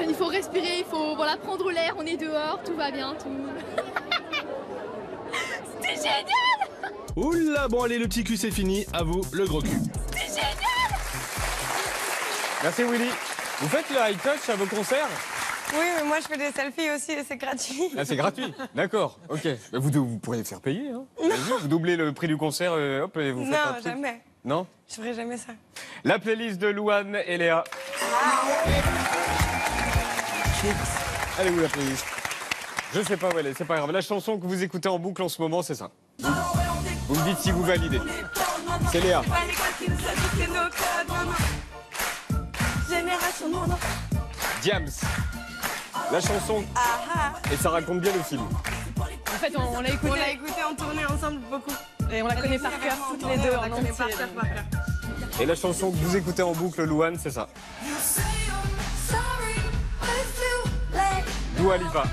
Il faut respirer, il faut prendre l'air, on est dehors, tout va bien, tout... C'était génial. Oula, bon allez, le petit cul c'est fini, à vous le gros cul. C'était génial. Merci Willy. Vous faites le high touch à vos concerts? Oui, mais moi je fais des selfies aussi et c'est gratuit. Ah, c'est gratuit. D'accord, ok. Bah, vous pourriez faire payer. Hein. Vous doublez le prix du concert, hop, et vous faites un Non, truc. jamais. Non? Je ferai jamais ça. La playlist de Louane et Léa. Elle est où la playlist? Je sais pas où elle est, c'est pas grave. La chanson que vous écoutez en boucle en ce moment, c'est ça. Vous me dites si vous validez. C'est Léa. Diams. La chanson. Et ça raconte bien le film. En fait, on l'a écouté. On l'a écouté en tournée ensemble beaucoup. Et on la connaît par cœur, toutes les deux. On la connaît par cœur. Et la chanson que vous écoutez en boucle, Louane, c'est ça. Dua Lipa.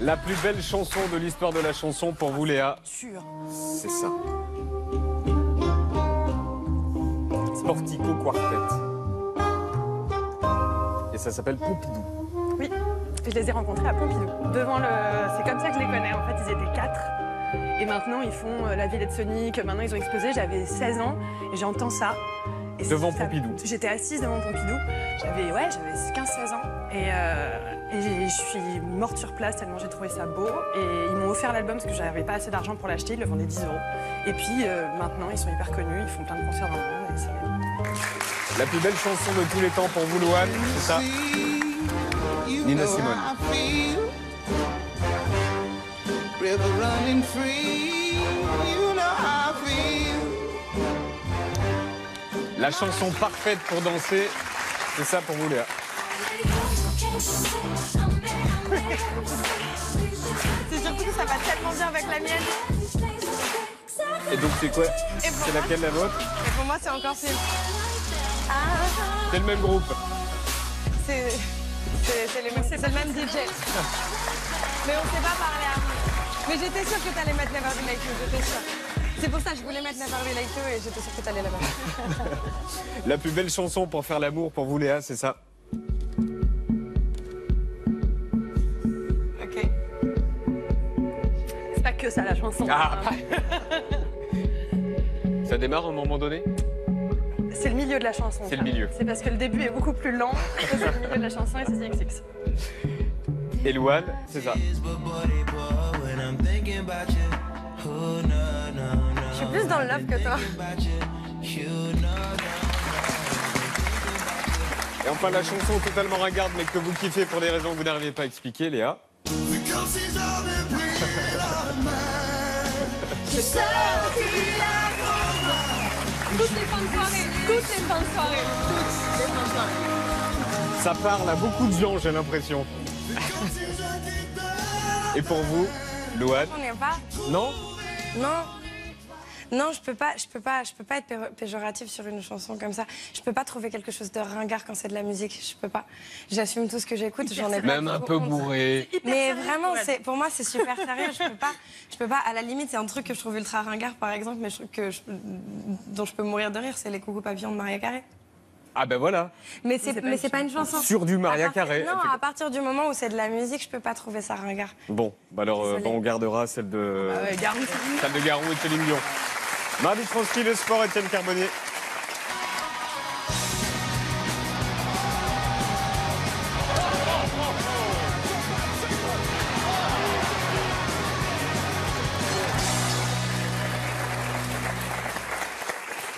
La plus belle chanson de l'histoire de la chanson pour vous, Léa. C'est ça. Sportico Quartet. Et ça s'appelle Pompidou. Oui, je les ai rencontrés à Pompidou. Devant le... C'est comme ça que je les connais. En fait, ils étaient 4. Et maintenant, ils font La Villette Sonic. Maintenant, ils ont explosé. J'avais 16 ans et j'entends ça. Et devant Pompidou. J'étais assise devant Pompidou. J'avais 15-16 ans. Et je suis morte sur place tellement j'ai trouvé ça beau. Et ils m'ont offert l'album parce que j'avais pas assez d'argent pour l'acheter. Ils le vendaient 10 €. Et puis maintenant, ils sont hyper connus. Ils font plein de concerts dans le monde. Et la plus belle chanson de tous les temps pour vous, Louane, c'est ça. Nina Simone. La chanson parfaite pour danser, c'est ça pour vous, Léa. C'est surtout que ça va tellement bien avec la mienne. Et donc c'est quoi? C'est laquelle la vôtre? Et pour moi, c'est encore film. C'est le même groupe. C'est le même DJ. Mais on s'est pas parlé avant. Mais j'étais sûre que t'allais mettre Never Be Like You, j'étais sûre. C'est pour ça que je voulais mettre Never Be Like You et j'étais sûre que t'allais la mettre. La plus belle chanson pour faire l'amour pour vous, Léa, c'est ça. Ok. c'est pas que ça la chanson. Ça démarre à un moment donné? C'est le milieu de la chanson. C'est le milieu. C'est parce que le début est beaucoup plus lent. C'est le milieu de la chanson et c'est XX. Et Louane, c'est ça. Je suis plus dans le love que toi. Et enfin, la chanson totalement ringarde, mais que vous kiffez pour des raisons que vous n'arrivez pas à expliquer, Léa. Toutes les fins de soirée, toutes les fins de soirée, toutes les fins de soirée. Ça parle à beaucoup de gens, j'ai l'impression. Et pour vous, Louane? On n'est pas. Non? Non. Non, je peux pas être péjorative sur une chanson comme ça. Je peux pas trouver quelque chose de ringard quand c'est de la musique. Je peux pas. J'assume tout ce que j'écoute. J'en ai pas. Même un peu bourré. Mais vraiment, pour moi, c'est super sérieux. Je peux pas. À la limite, c'est un truc que je trouve ultra ringard, par exemple, mais dont je peux mourir de rire, c'est les Coucou Papillons de Maria Carré. Ah ben voilà. Mais c'est pas une chanson. Sur du Maria Carré. Non, à partir du moment où c'est de la musique, je peux pas trouver ça ringard. Bon, bah alors on gardera celle de. Garou. Celle de Garou et de Céline Dion. Mardi Transcrit, le sport, Étienne Carbonnier.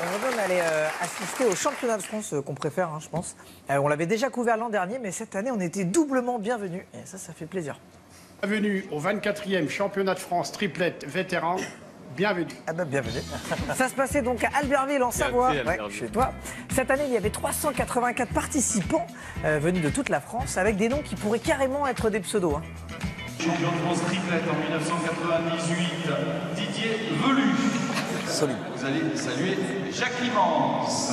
Aujourd'hui, on allait assister au championnat de France qu'on préfère, hein, je pense. On l'avait déjà couvert l'an dernier, mais cette année, on était doublement bienvenus. Et ça fait plaisir. Bienvenue au 24e championnat de France triplette vétéran. Bienvenue. Ah ben, bienvenue. Ça se passait donc à Albertville, en Savoie, chez toi. Cette année, il y avait 384 participants venus de toute la France, avec des noms qui pourraient carrément être des pseudos. Hein. Champion de France triplette en 1998, Didier Velu. Solide. Vous allez saluer Jacques Limence.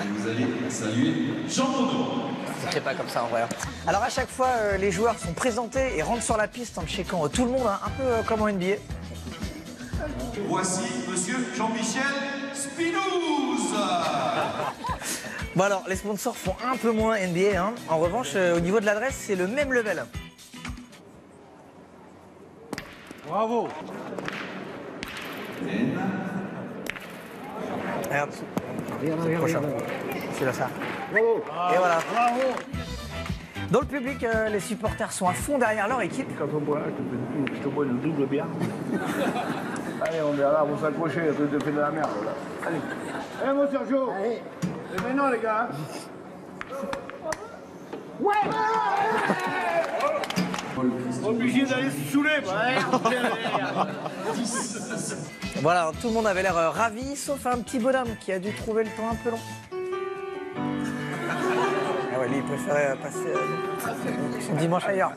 Et vous allez saluer Jean Monod. C'est pas comme ça en vrai. Alors à chaque fois, les joueurs sont présentés et rentrent sur la piste en checkant tout le monde, hein, un peu comme en NBA. Voici monsieur Jean-Michel Spinoza. Bon alors, les sponsors font un peu moins NBA. Hein. En revanche, au niveau de l'adresse, c'est le même level. Bravo. Regarde. Prochain. C'est là ça. Bravo. Et voilà. Bravo. Dans le public, les supporters sont à fond derrière leur équipe. Quand on boit, je te bois une double bière. Allez, on est là, vous s'accrochez, de fait de la merde là. Allez. Allez, mon Sergio. Allez. Et maintenant, les gars. Ouais. Obligé d'aller se saouler, Voilà, tout le monde avait l'air ravi, sauf un petit bonhomme qui a dû trouver le temps un peu long. Ah ouais, lui, il préférait passer son dimanche ailleurs.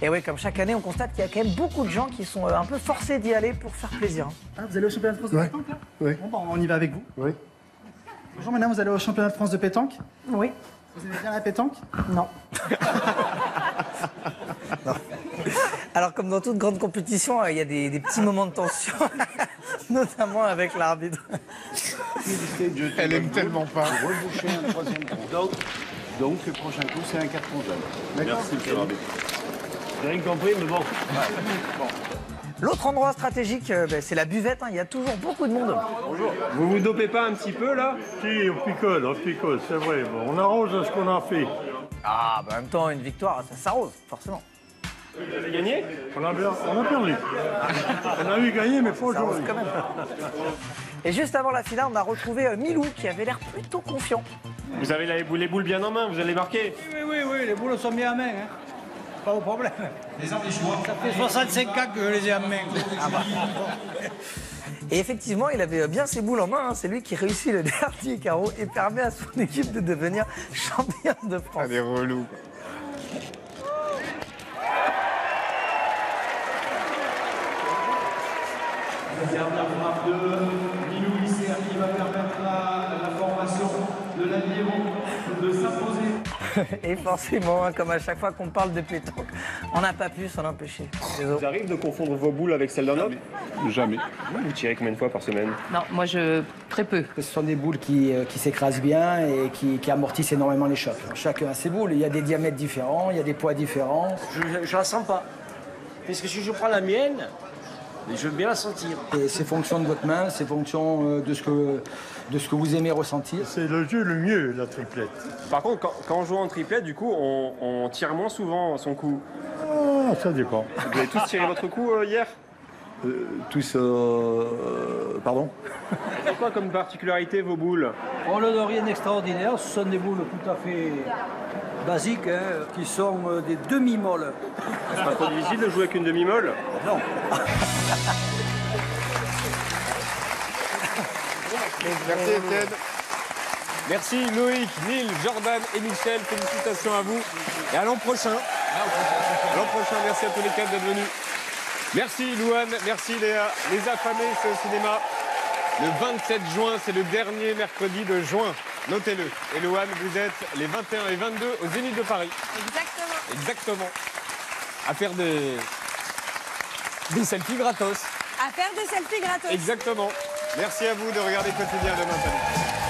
Et oui, comme chaque année, on constate qu'il y a quand même beaucoup de gens qui sont un peu forcés d'y aller pour faire plaisir. Ah, vous allez au championnat de France de pétanque, là? Oui. Bon, bah, on y va avec vous. Oui. Bonjour, madame, vous allez au championnat de France de pétanque? Oui. Vous aimez bien la pétanque? Non. Non. Alors, comme dans toute grande compétition, il y a des petits moments de tension, notamment avec l'arbitre. Elle aime tellement pas. Reboucher un troisième coup. Donc, le prochain coup, c'est un carton jaune. Merci, monsieur l'arbitre. J'ai rien compris, mais bon. L'autre endroit stratégique, c'est la buvette. Hein. Il y a toujours beaucoup de monde. Bonjour. Vous vous dopez pas un petit peu, là? Si, on picole, c'est vrai. Bon, on arrange ce qu'on a fait. Ah, bah, en même temps, une victoire, ça s'arrose, forcément. Vous avez gagné? On a perdu. On a eu gagné, mais pas aujourd'hui. Quand même. Et juste avant la finale, on a retrouvé Milou qui avait l'air plutôt confiant. Vous avez les boules bien en main, vous allez marquer? Oui, les boules sont bien en main. Hein. Pas de problème. Les Ardéchois. Ça fait 65 ans que je les ai en main. Ah bah. Et effectivement, il avait bien ses boules en main. Hein. C'est lui qui réussit le dernier carreau et permet à son équipe de devenir champion de France. Elle est relou. Dernière frappe de Milou Isser qui va permettre à la formation de l'Aviron de s'imposer. Et forcément, hein, comme à chaque fois qu'on parle de pétanque, on n'a pas pu s'en empêcher. Vous arrive de confondre vos boules avec celles d'un homme? Jamais. Vous tirez combien de fois par semaine? Non, moi très peu. Ce sont des boules qui s'écrasent bien et qui amortissent énormément les chocs. Chacun a ses boules, il y a des diamètres différents, il y a des poids différents. Je la sens pas. Parce que si je prends la mienne, je veux bien la sentir. Et c'est fonction de votre main, c'est fonction de ce que vous aimez ressentir. C'est le jeu le mieux, la triplette. Par contre, quand on joue en triplette, du coup, on tire moins souvent son coup. Ah, ça dépend. Vous avez tous tiré votre coup hier? Pardon? C'est quoi comme particularité vos boules? On n'a rien d'extraordinaire, ce sont des boules tout à fait basiques, hein, qui sont des demi-molles. C'est pas trop difficile de jouer avec une demi-molle? Non. Merci Étienne. Merci Loïc, Neil, Jordan et Michel. Félicitations à vous. Et à l'an prochain. L'an prochain, merci à tous les quatre d'être venus. Merci Louane, merci Léa. Les affamés, c'est au cinéma. Le 27 juin, c'est le dernier mercredi de juin. Notez-le. Et Louane, vous êtes les 21 et 22 au Zénith de Paris. Exactement. Exactement. À faire des selfies gratos. À faire des selfies gratos. Exactement. Merci à vous de regarder Quotidien demain. Salut.